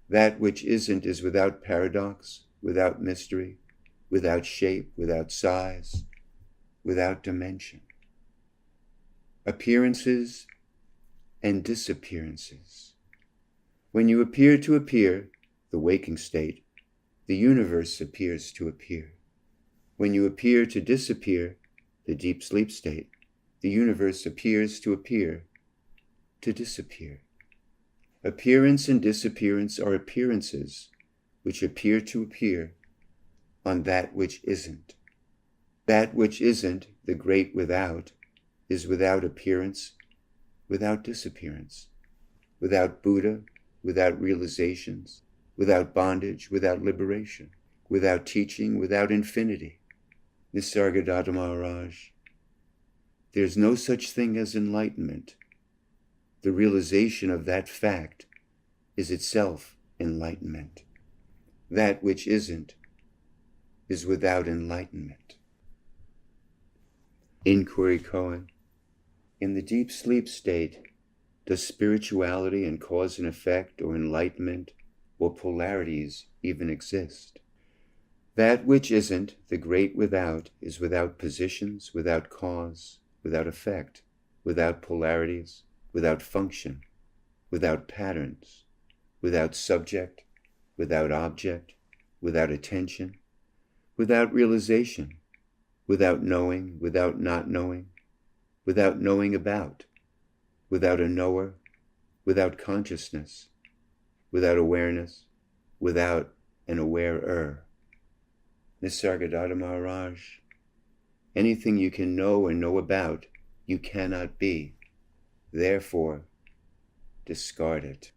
That which isn't is without paradox, without mystery, without shape, without size, without dimension. Appearances and disappearances. When you appear to appear, the waking state, the universe appears to appear. When you appear to disappear, the deep sleep state, the universe appears to appear to disappear. Appearance and disappearance are appearances which appear to appear on that which isn't. That which isn't, the great without, is without appearance, without disappearance, without Buddha, without realizations, without bondage, without liberation, without teaching, without infinity. Nisargadattovi Maharaj. There's no such thing as enlightenment. The realization of that fact is itself enlightenment. That which isn't is without enlightenment. Inquiry Kohen. In the deep sleep state, does spirituality and cause and effect or enlightenment or polarities even exist? That which isn't, the great without, is without positions, without cause, without effect, without polarities, without function, without patterns, without subject, without object, without attention, without realization, without knowing, without not knowing, without knowing about, without a knower, without consciousness, without awareness, without an awarer. Nisargadattovi Maharaj. Anything you can know or know about, you cannot be. Therefore, discard it.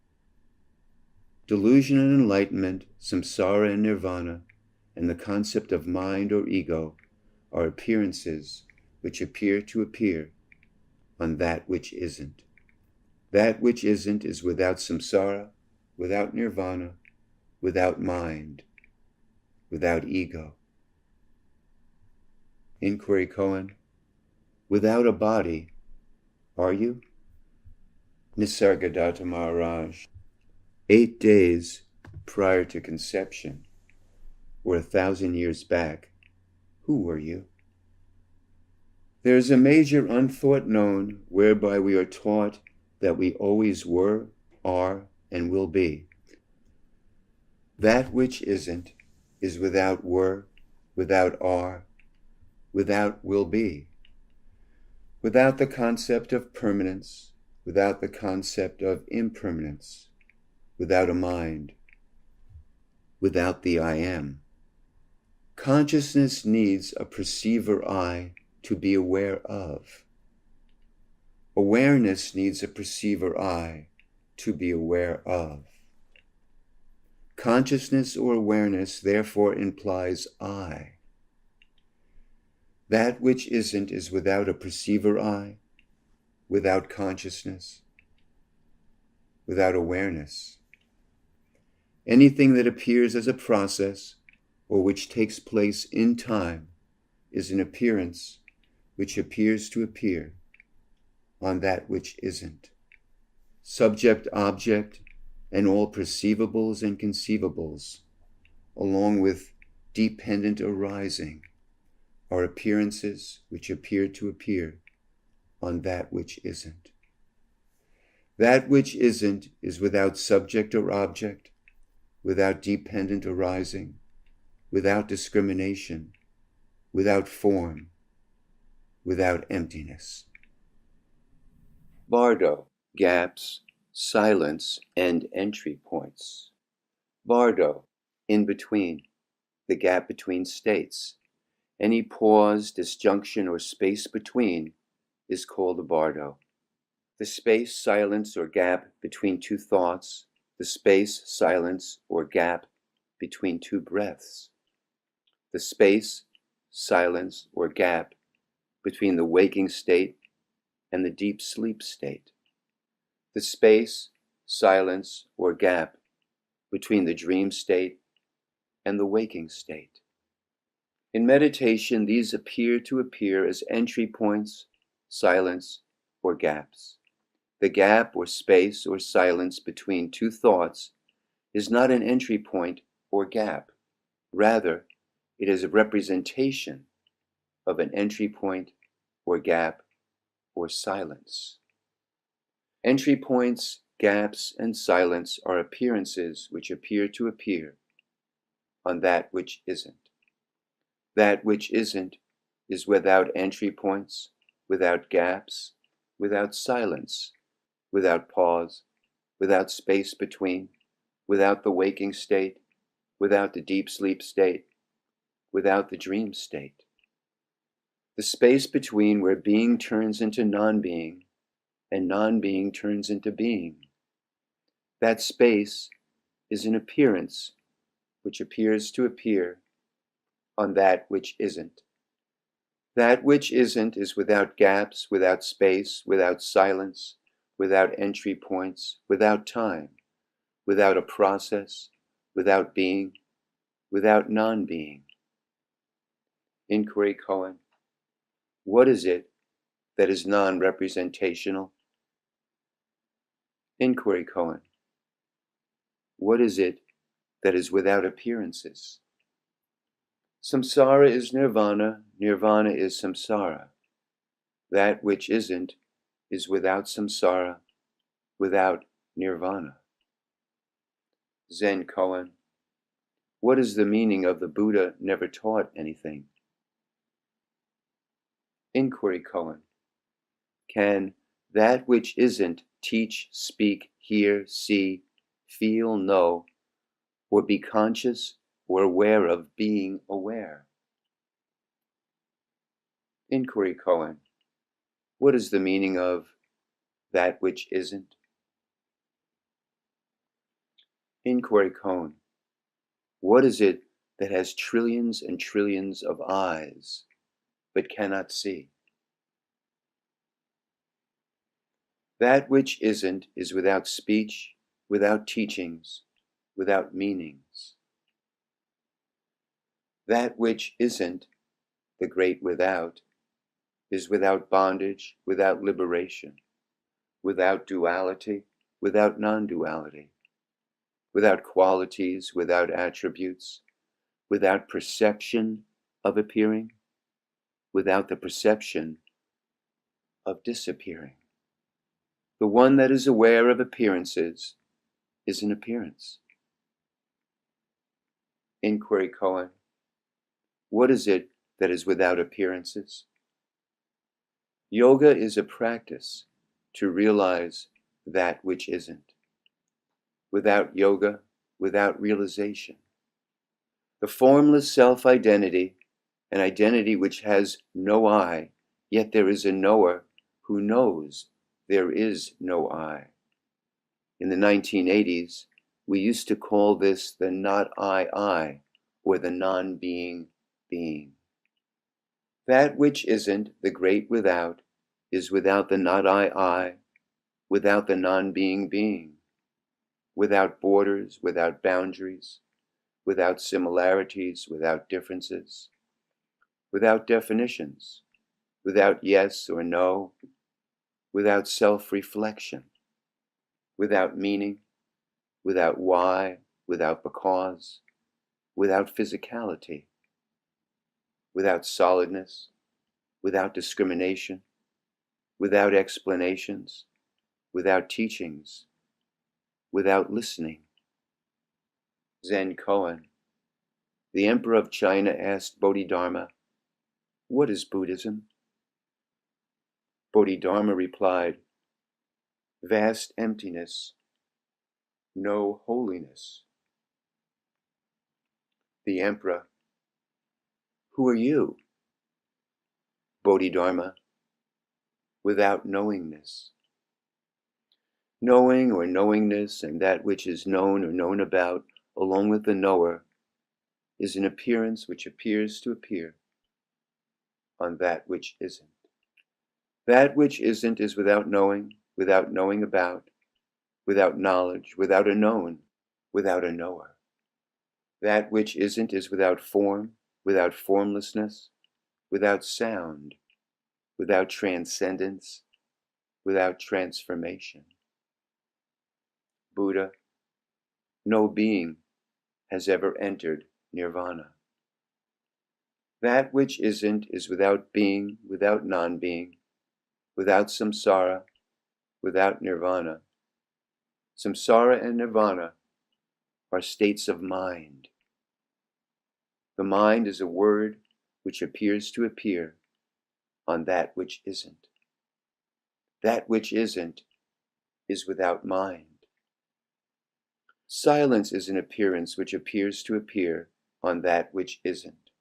Delusion and enlightenment, samsara and nirvana, and the concept of mind or ego are appearances which appear to appear on that which isn't. That which isn't is without samsara, without nirvana, without mind, without ego. Inquiry Kohen. Without a body, are you? Nisargadattovi Maharaj. 8 days prior to conception, or 1,000 years back, who were you? There is a major unthought known whereby we are taught that we always were, are, and will be. That which isn't is without were, without are, without will be, without the concept of permanence, without the concept of impermanence, without a mind, without the I am. Consciousness needs a perceiver I to be aware of. Awareness needs a perceiver I to be aware of. Consciousness or awareness therefore implies I. That which isn't is without a perceiver I, without consciousness, without awareness. Anything that appears as a process or which takes place in time is an appearance which appears to appear on that which isn't. Subject, object, and all perceivables and conceivables, along with dependent arising, are appearances which appear to appear on that which isn't. That which isn't is without subject or object, without dependent arising, without discrimination, without form, without emptiness. Bardo, gaps, silence, and entry points. Bardo, in between, the gap between states. Any pause, disjunction, or space between is called a bardo. The space, silence, or gap between two thoughts, the space, silence, or gap between two breaths. The space, silence, or gap between the waking state and the deep sleep state. The space, silence, or gap between the dream state and the waking state. In meditation, these appear to appear as entry points, silence, or gaps. The gap or space or silence between two thoughts is not an entry point or gap. Rather, it is a representation of an entry point or gap or silence. Entry points, gaps, and silence are appearances which appear to appear on that which isn't. That which isn't is without entry points, without gaps, without silence, without pause, without space between, without the waking state, without the deep sleep state, without the dream state. the space between where being turns into non-being and non-being turns into being. That space is an appearance which appears to appear on that which isn't. That which isn't is without gaps, without space, without silence, without entry points, without time, without a process, without being, without non-being. Inquiry koan. What is it that is non-representational? Inquiry koan. What is it that is without appearances? Samsara is nirvana, nirvana is samsara. That which isn't is without samsara, without nirvana. Zen koan. What is the meaning of the Buddha never taught anything? Inquiry koan. Can that which isn't teach, speak, hear, see, feel, know, or be conscious or aware of being aware? Inquiry koan. What is the meaning of that which isn't? Inquiry koan. What is it that has trillions and trillions of eyes but cannot see? That which isn't is without speech, without teachings, without meanings. That which isn't, the great without, is without bondage, without liberation, without duality, without non-duality, without qualities, without attributes, without perception of appearing, without the perception of disappearing. The one that is aware of appearances is an appearance. Inquiry koan. What is it that is without appearances? Yoga is a practice to realize that which isn't. Without yoga, without realization. The formless self-identity, an identity which has no I, yet there is a knower who knows there is no I. In the 1980s, we used to call this the not I, or the non-being being. That which isn't, the great without, is without the not I, without the non-being being, without borders, without boundaries, without similarities, without differences, without definitions, without yes or no, without self-reflection, without meaning, without why, without because, without physicality, without solidness, without discrimination, without explanations, without teachings, without listening. Zen koan. The Emperor of China asked Bodhidharma, "What is Buddhism?" Bodhidharma replied, "Vast emptiness, no holiness." The Emperor, "Who are you?" Bodhidharma, "Without knowingness." Knowing or knowingness and that which is known or known about, along with the knower, is an appearance which appears to appear on that which isn't. That which isn't is without knowing about, without knowledge, without a known, without a knower. That which isn't is without form, without formlessness, without sound, without transcendence, without transformation. Buddha, no being has ever entered nirvana. That which isn't is without being, without non-being, without samsara, without nirvana. Samsara and nirvana are states of mind. The mind is a word which appears to appear on that which isn't. That which isn't is without mind. Silence is an appearance which appears to appear on that which isn't.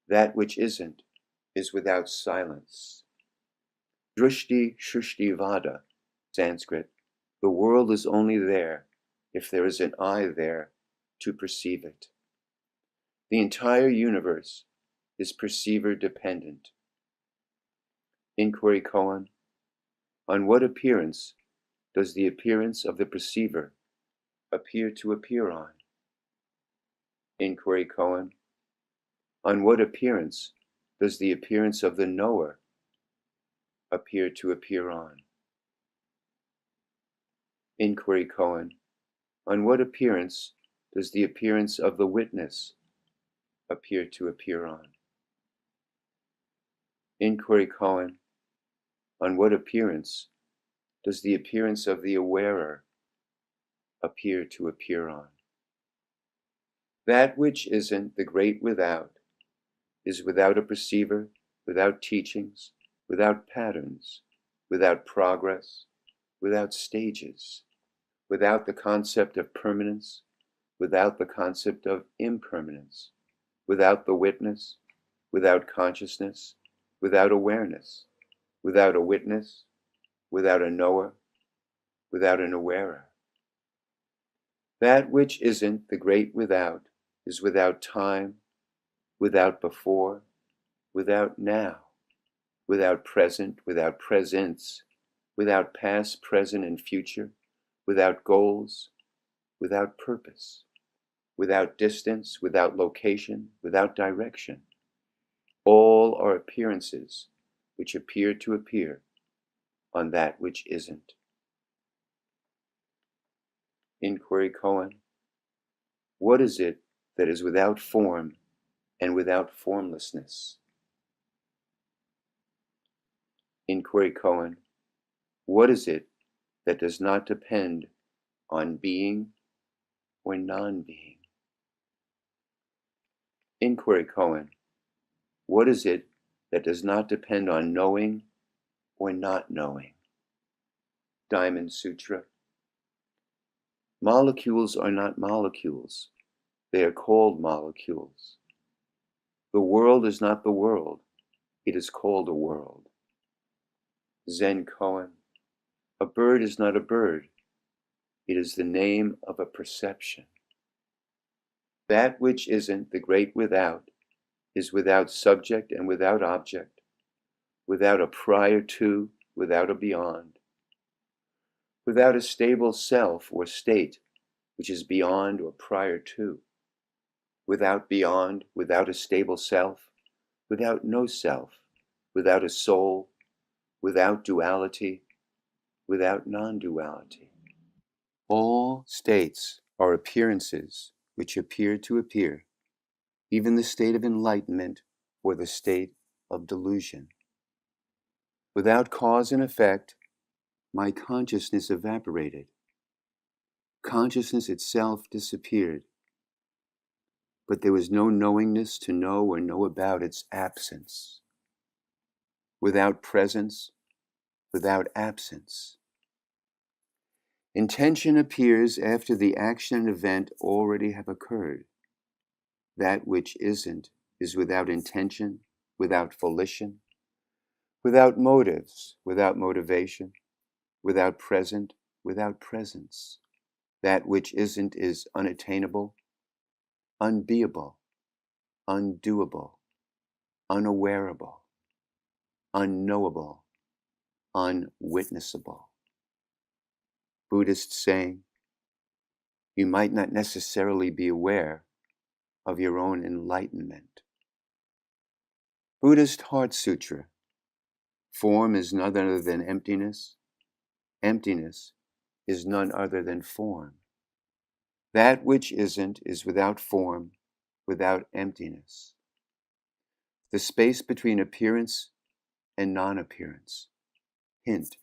That which isn't is without silence. Drushti Shushti Vada, Sanskrit. The world is only there if there is an I there to perceive it. The entire universe is perceiver dependent. Inquiry koan. On what appearance does the appearance of the perceiver appear to appear on? Inquiry koan. On what appearance does the appearance of the knower appear to appear on? Inquiry koan. On what appearance does the appearance of the witness appear to appear on? Inquiry koan. On what appearance does the appearance of the awarer appear to appear on? That which isn't, the great without, is without a perceiver, without teachings, without patterns, without progress, without stages, without the concept of permanence, without the concept of impermanence, without the witness, without consciousness, without awareness, without a witness, without a knower, without an awarer. That which isn't, the great without, is without time, without before, without now, without present, without presence, without past, present, and future, without goals, without purpose, without distance, without location, without direction. All are appearances which appear to appear on that which isn't. Inquiry koan. What is it that is without form and without formlessness? Inquiry koan. What is it that does not depend on being or non-being? Inquiry koan. What is it that does not depend on knowing or not knowing? Diamond Sutra. Molecules are not molecules. They are called molecules. The world is not the world. It is called a world. Zen koan. A bird is not a bird. It is the name of a perception. That which isn't, the great without, is without subject and without object, without a prior to, without a beyond, without a stable self or state which is beyond or prior to, without beyond, without a stable self, without no self, without a soul, without duality, without non-duality. All states are appearances which appear to appear, even the state of enlightenment or the state of delusion. Without cause and effect, my consciousness evaporated. Consciousness itself disappeared, but there was no knowingness to know or know about its absence. Without presence, without absence. Intention appears after the action and event already have occurred. That which isn't is without intention, without volition, without motives, without motivation, without present, without presence. That which isn't is unattainable, unbeable, undoable, unawareable, unknowable, unwitnessable. Buddhist saying, you might not necessarily be aware of your own enlightenment. Buddhist Heart Sutra. Form is none other than emptiness. Emptiness is none other than form. That which isn't is without form, without emptiness. The space between appearance and non-appearance. Hint.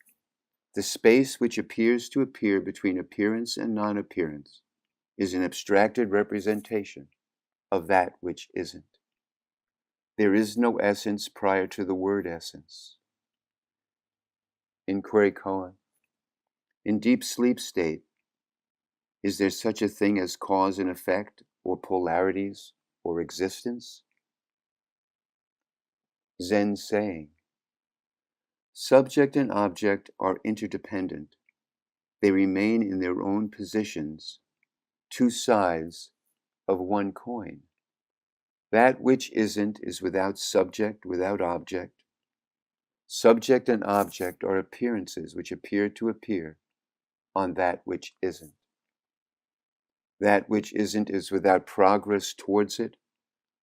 The space which appears to appear between appearance and non-appearance is an abstracted representation of that which isn't. There is no essence prior to the word essence. Inquiry koan. In deep sleep state, is there such a thing as cause and effect, or polarities, or existence? Zen saying, subject and object are interdependent. They remain in their own positions, two sides of one coin. That which isn't is without subject, without object. Subject and object are appearances which appear to appear on that which isn't. That which isn't is without progress towards it,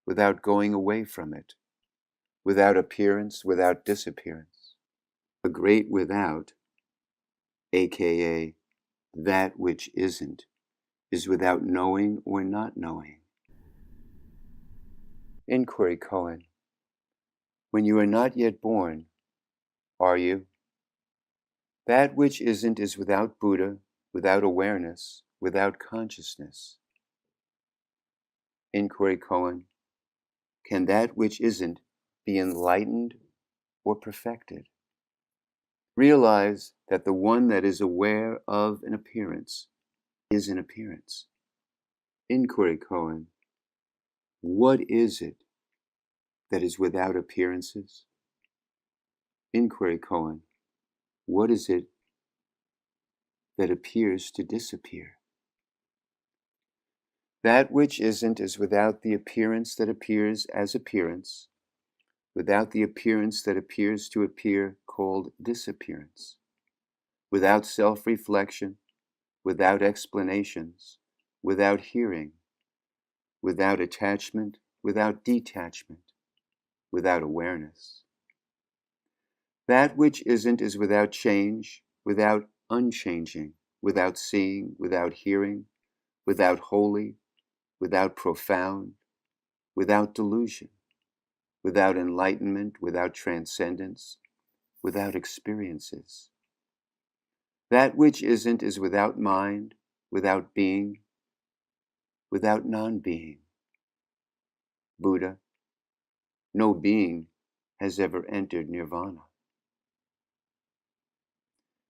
without going away from it, without appearance, without disappearance. A great without, aka that which isn't, is without knowing or not knowing. Inquiry koan. When you are not yet born, are you? That which isn't is without Buddha, without awareness, without consciousness. Inquiry koan. Can that which isn't be enlightened or perfected? Realize that the one that is aware of an appearance is an appearance. Inquiry koan. What is it that is without appearances? Inquiry koan. What is it that appears to disappear? That which isn't is without the appearance that appears as appearance, without the appearance that appears to appear called disappearance, without self-reflection, without explanations, without hearing, without attachment, without detachment, without awareness. That which isn't is without change, without unchanging, without seeing, without hearing, without holy, without profound, without delusion, without enlightenment, without transcendence, without experiences. That which isn't is without mind, without being, without non-being. Buddha, no being has ever entered nirvana.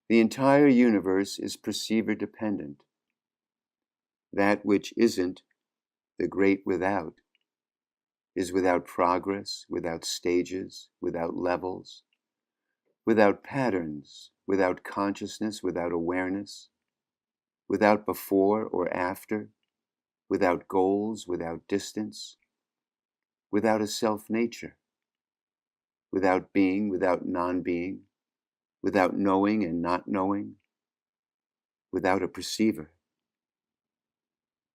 The entire universe is perceiver-dependent. That which isn't, the great without, is without progress, without stages, without levels, without patterns, without consciousness, without awareness, without before or after, without goals, without distance, without a self-nature, without being, without non-being, without knowing and not knowing, without a perceiver.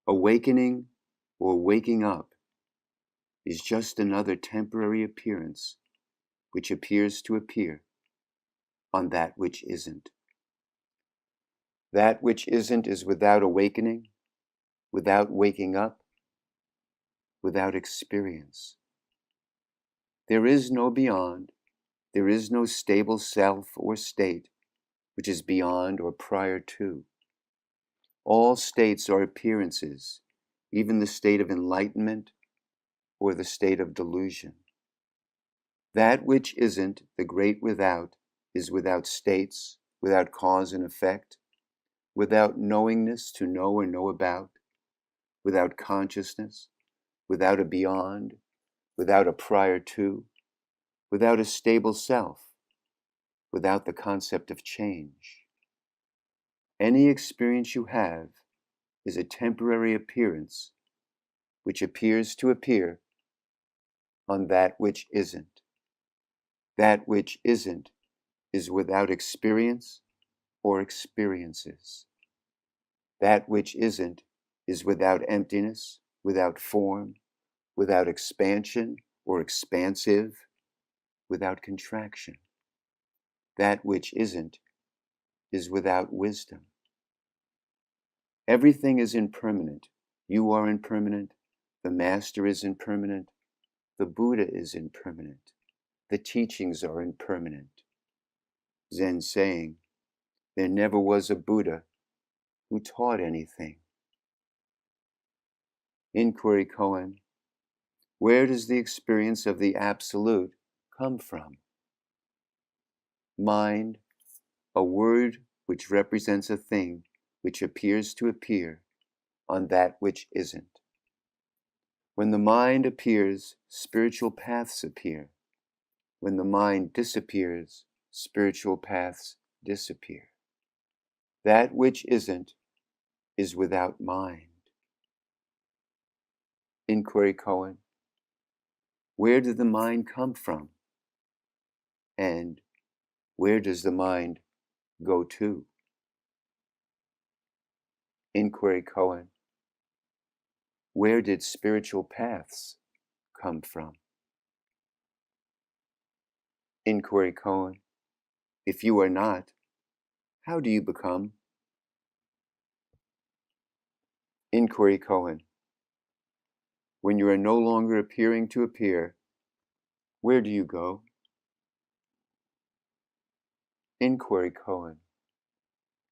Awakening or waking up is just another temporary appearance which appears to appear on that which isn't. That which isn't is without awakening, without waking up, without experience. There is no beyond, there is no stable self or state which is beyond or prior to. All states are appearances, even the state of enlightenment or the state of delusion. That which isn't, the great without, is without states, without cause and effect, without knowingness to know or know about, without consciousness, without a beyond, without a prior to, without a stable self, without the concept of change. Any experience you have is a temporary appearance which appears to appear on that which isn't. That which isn't is without experience or experiences. That which isn't is without emptiness, without form, without expansion or expansive, without contraction. That which isn't is without wisdom. Everything is impermanent. You are impermanent. The Master is impermanent. The Buddha is impermanent. The teachings are impermanent. Zen saying, there never was a Buddha who taught anything. Inquiry koan. Where does the experience of the Absolute come from? Mind, a word which represents a thing which appears to appear on that which isn't. When the mind appears, spiritual paths appear. When the mind disappears, spiritual paths disappear. That which isn't is without mind. Inquiry koan. Where did the mind come from? And where does the mind go to? Inquiry koan. Where did spiritual paths come from? Inquiry koan. If you are not, how do you become? Inquiry koan. When you are no longer appearing to appear, where do you go? Inquiry koan.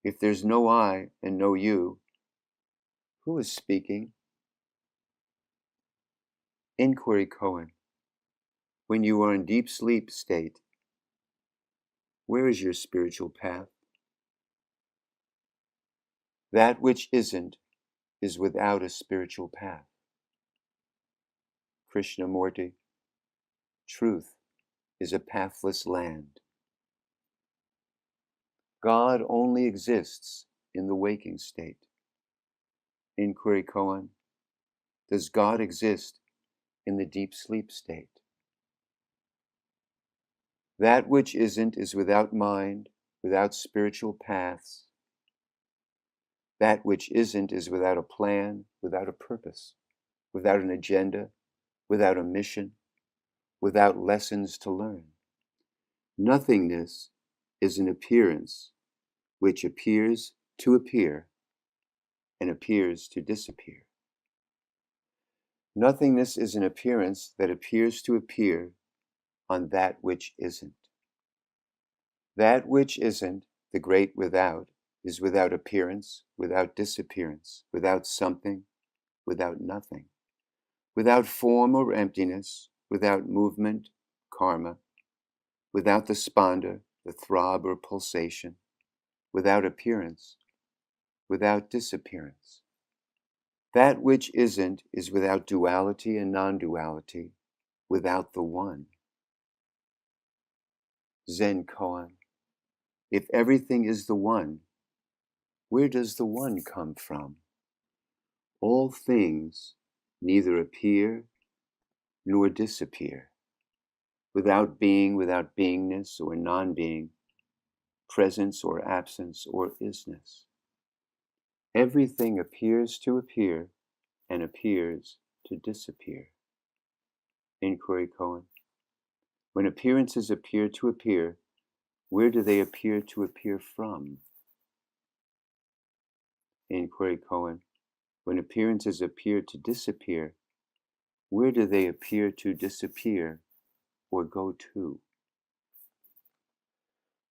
If there's no I and no you, who is speaking? Inquiry koan. When you are in deep sleep state, where is your spiritual path? That which isn't is without a spiritual path. Krishnamurti, truth is a pathless land. God only exists in the waking state. Inquiry koan. Does God exist in the deep sleep state? That which isn't is without mind, without spiritual paths. That which isn't is without a plan, without a purpose, without an agenda, without a mission, without lessons to learn. Nothingness is an appearance which appears to appear and appears to disappear. Nothingness is an appearance that appears to appear on that which isn't. That which isn't, the great without, is without appearance, without disappearance, without something, without nothing, without form or emptiness, without movement, karma, without the spanda, the throb or pulsation, without appearance, without disappearance. That which isn't is without duality and non-duality, without the one. Zen koan. If everything is the one, where does the one come from? All things neither appear nor disappear. Without being, without beingness or non-being, presence or absence or isness. Everything appears to appear and appears to disappear. Inquiry koan. When appearances appear to appear, where do they appear to appear from? Inquiry koan. When appearances appear to disappear, where do they appear to disappear or go to?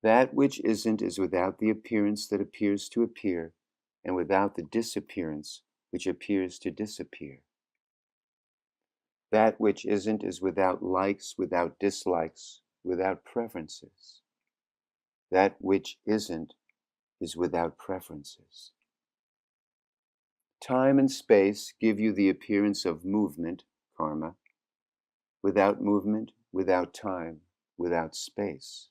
That which isn't is without the appearance that appears to appear, and without the disappearance which appears to disappear. That which isn't is without likes, without dislikes, without preferences. That which isn't is without preferences. Time and space give you the appearance of movement, karma. Without movement, without time, without space.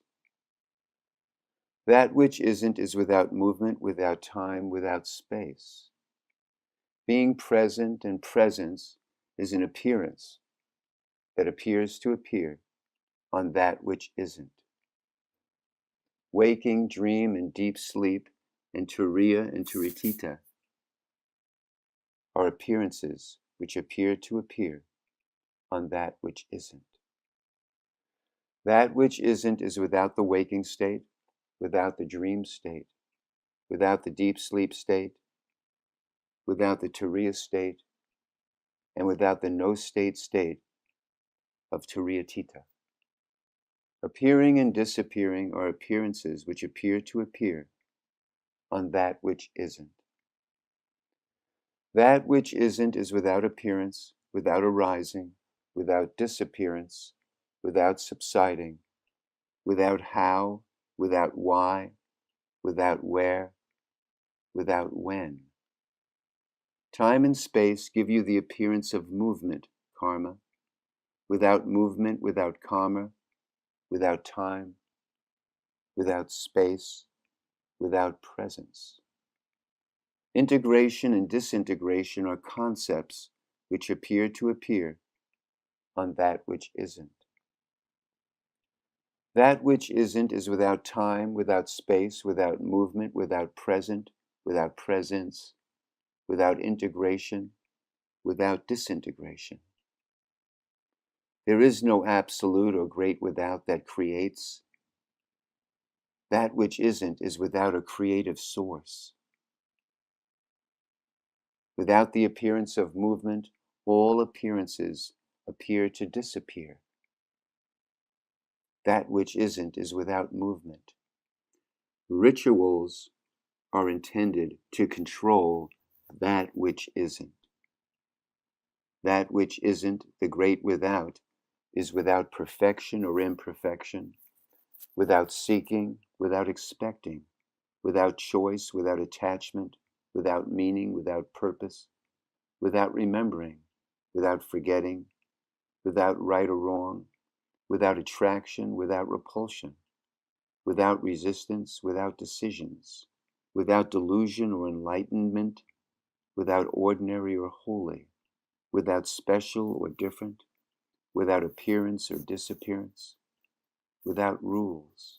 That which isn't is without movement, without time, without space. Being present and presence is an appearance that appears to appear on that which isn't. Waking, dream, and deep sleep, and turiya and turitita are appearances which appear to appear on that which isn't. That which isn't is without the waking state, without the dream state, without the deep sleep state, without the turiya state, and without the no state of turiyatita. Appearing and disappearing are appearances which appear to appear on that which isn't. That which isn't is without appearance, without arising, without disappearance, without subsiding, without how, without why, without where, without when. Time and space give you the appearance of movement, karma. Without movement, without karma, without time, without space, without presence. Integration and disintegration are concepts which appear to appear on that which isn't. That which isn't is without time, without space, without movement, without present, without presence, without integration, without disintegration. There is no absolute or great without that creates. That which isn't is without a creative source. Without the appearance of movement, all appearances appear to disappear. That which isn't is without movement. Rituals are intended to control that which isn't. That which isn't, the great without, is without perfection or imperfection, without seeking, without expecting, without choice, without attachment, without meaning, without purpose, without remembering, without forgetting, without right or wrong, without attraction, without repulsion, without resistance, without decisions, without delusion or enlightenment, without ordinary or holy, without special or different, without appearance or disappearance, without rules.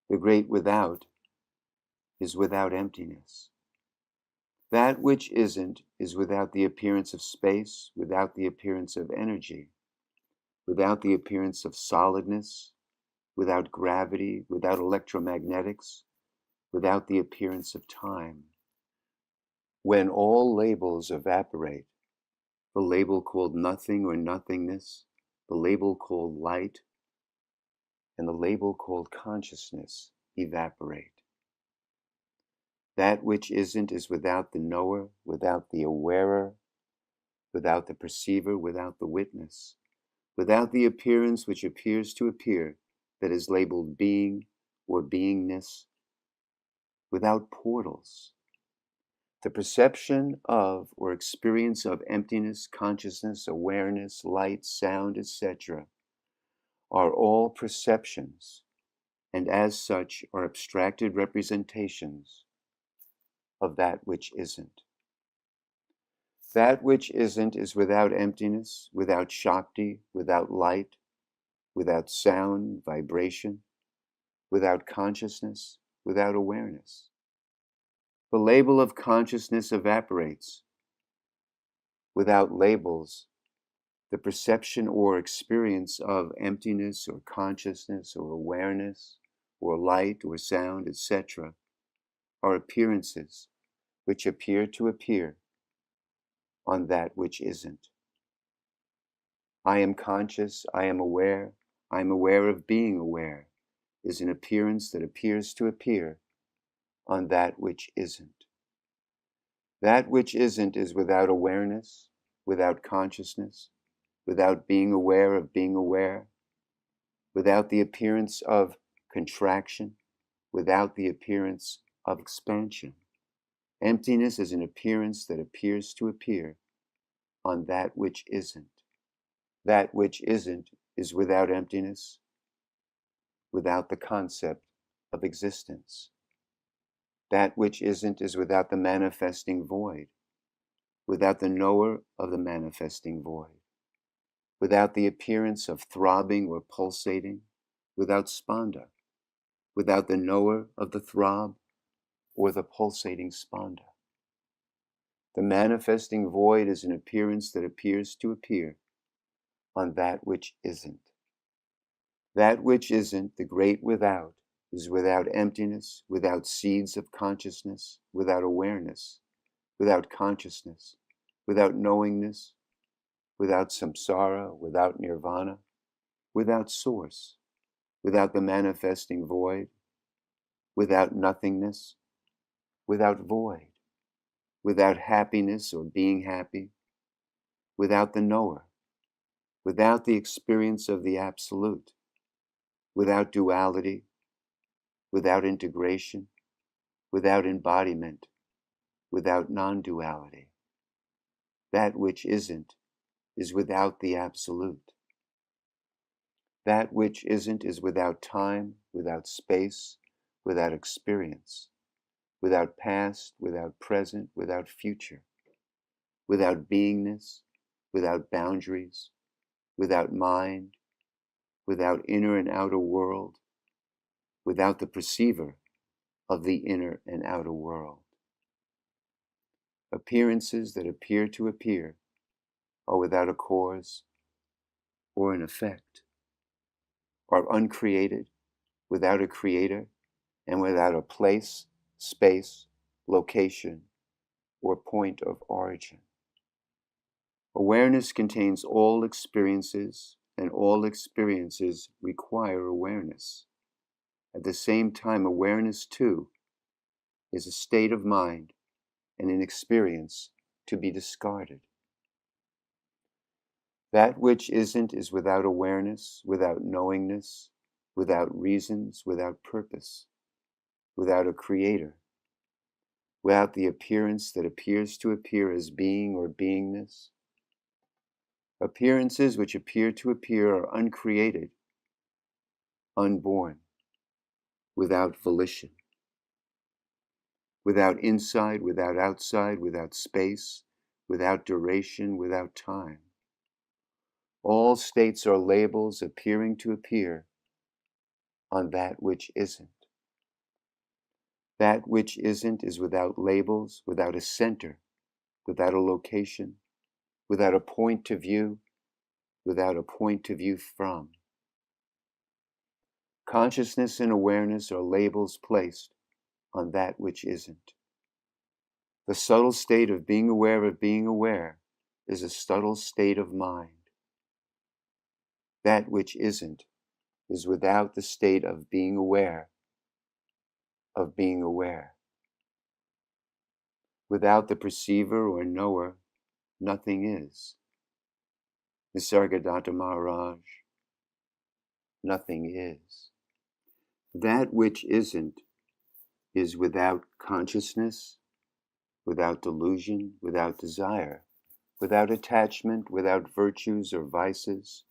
The great without is without emptiness. That which isn't is without the appearance of space, without the appearance of energy, without the appearance of solidness, without gravity, without electromagnetics, without the appearance of time. When all labels evaporate, the label called nothing or nothingness, the label called light, and the label called consciousness evaporate. That which isn't is without the knower, without the awarer, without the perceiver, without the witness, without the appearance which appears to appear, that is labeled being or beingness, without portals. The perception of or experience of emptiness, consciousness, awareness, light, sound, etc. are all perceptions, and as such are abstracted representations of that which isn't. That which isn't is without emptiness, without Shakti, without light, without sound, vibration, without consciousness, without awareness. The label of consciousness evaporates. Without labels, the perception or experience of emptiness or consciousness or awareness or light or sound, etc., are appearances which appear to appear on that which isn't. I am conscious, I am aware of being aware, is an appearance that appears to appear on that which isn't. That which isn't is without awareness, without consciousness, without being aware of being aware, without the appearance of contraction, without the appearance of expansion. Emptiness is an appearance that appears to appear on that which isn't. That which isn't is without emptiness, without the concept of existence. That which isn't is without the manifesting void, without the knower of the manifesting void, without the appearance of throbbing or pulsating, without spanda, without the knower of the throb or the pulsating spanda. The manifesting void is an appearance that appears to appear on that which isn't. That which isn't, the great without, is without emptiness, without seeds of consciousness, without awareness, without consciousness, without knowingness, without samsara, without nirvana, without source, without the manifesting void, without nothingness, without void, without happiness or being happy, without the knower, without the experience of the absolute, without duality, without integration, without embodiment, without non-duality. That which isn't is without the absolute. That which isn't is without time, without space, without experience, without past, without present, without future, without beingness, without boundaries, without mind, without inner and outer world, without the perceiver of the inner and outer world. Appearances that appear to appear are without a cause or an effect, are uncreated, without a creator, and without a place, space, location, or point of origin. Awareness contains all experiences, and all experiences require awareness. At the same time, awareness, too, is a state of mind and an experience to be discarded. That which isn't is without awareness, without knowingness, without reasons, without purpose, without a creator, without the appearance that appears to appear as being or beingness. Appearances which appear to appear are uncreated, unborn, without volition, without inside, without outside, without space, without duration, without time. All states are labels appearing to appear on that which isn't. That which isn't is without labels, without a center, without a location, without a point of view, without a point of view from. Consciousness and awareness are labels placed on that which isn't. The subtle state of being aware is a subtle state of mind. That which isn't is without the state of being aware of being aware. Without the perceiver or knower, nothing is. Nisargadattovi Maharádžovi, nothing is. That which isn't is without consciousness, without delusion, without desire, without attachment, without virtues or vices,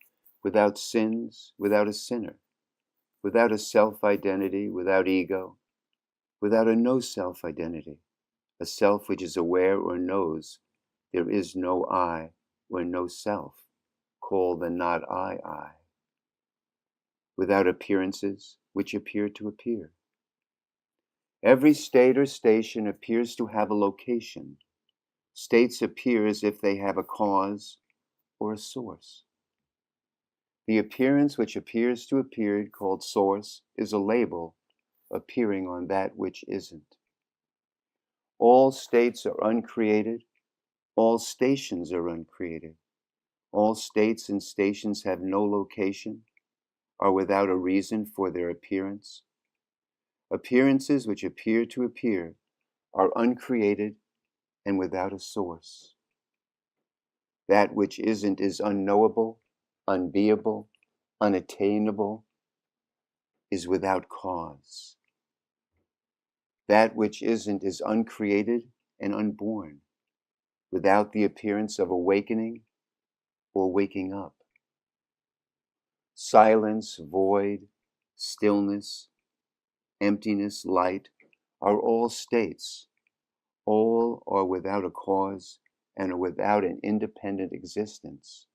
without sins, without a sinner, without a self-identity, without ego, without a no-self identity, a self which is aware or knows there is no I or no self, called the not I. Without appearances which appear to appear. Every state or station appears to have a location. States appear as if they have a cause or a source. The appearance which appears to appear, called source, is a label appearing on that which isn't. All states are uncreated. All stations are uncreated. All states and stations have no location, are without a reason for their appearance. Appearances which appear to appear are uncreated and without a source. That which isn't is unknowable, unbeable, unattainable, is without cause. That which isn't is uncreated and unborn, without the appearance of awakening or waking up. Silence, void, stillness, emptiness, light are all states. All are without a cause and are without an independent existence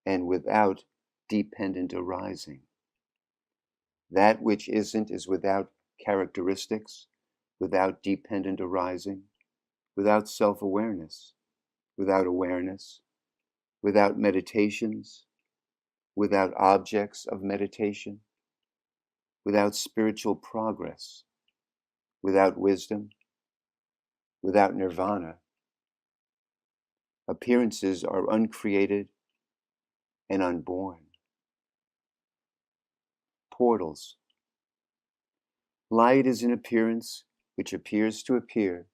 and without dependent arising. That which isn't is without characteristics, without dependent arising, without self-awareness, without awareness, without meditations, without objects of meditation, without spiritual progress, without wisdom, without nirvana. Appearances are uncreated and unborn. Portals. Light is an appearance which appears to appear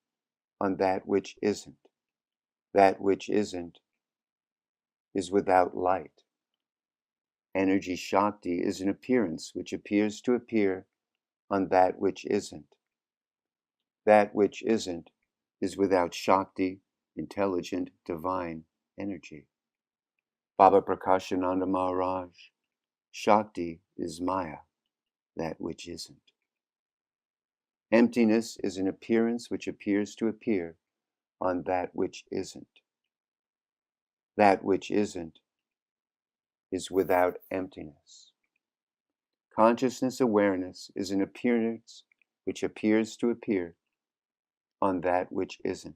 on that which isn't. That which isn't is without light. Energy Shakti is an appearance which appears to appear on that which isn't. That which isn't is without Shakti, intelligent, divine energy. Baba Prakashananda Maharaj, Shakti is Maya, that which isn't. Emptiness is an appearance which appears to appear on that which isn't. That which isn't is without emptiness. Consciousness awareness is an appearance which appears to appear on that which isn't.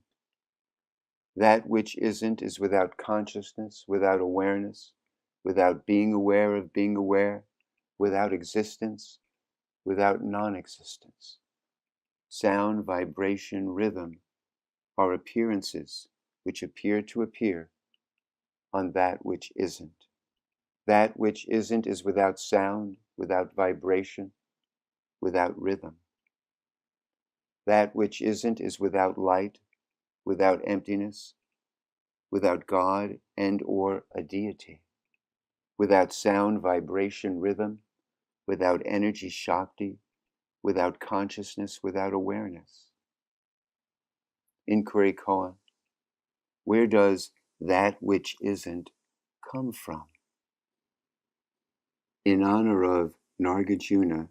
That which isn't is without consciousness, without awareness, without being aware of being aware, without existence, without non-existence. Sound, vibration, rhythm are appearances which appear to appear on that which isn't. That which isn't is without sound, without vibration, without rhythm. That which isn't is without light, without emptiness, without God and or a deity, without sound, vibration, rhythm, without energy, Shakti, without consciousness, without awareness. Inquiry koan. Where does that which isn't come from? In honor of Nagarjuna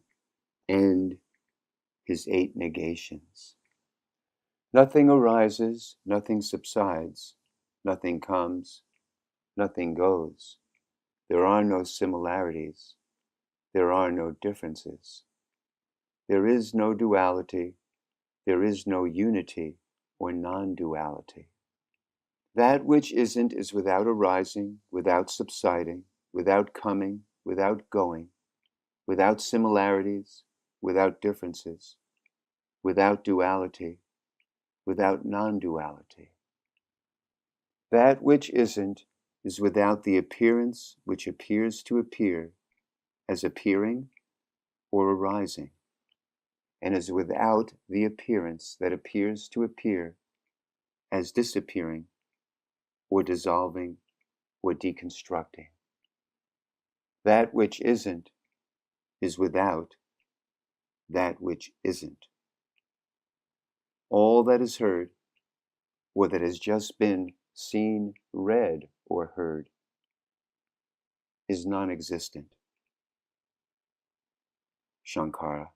and his 8 negations. Nothing arises, nothing subsides, nothing comes, nothing goes. There are no similarities. There are no differences. There is no duality. There is no unity or non-duality. That which isn't is without arising, without subsiding, without coming, without going, without similarities, without differences, without duality, without non-duality. That which isn't is without the appearance which appears to appear as appearing or arising, and is without the appearance that appears to appear as disappearing or dissolving or deconstructing. That which isn't is without that which isn't. All that is heard, or that has just been seen, read, or heard, is non-existent. Shankara.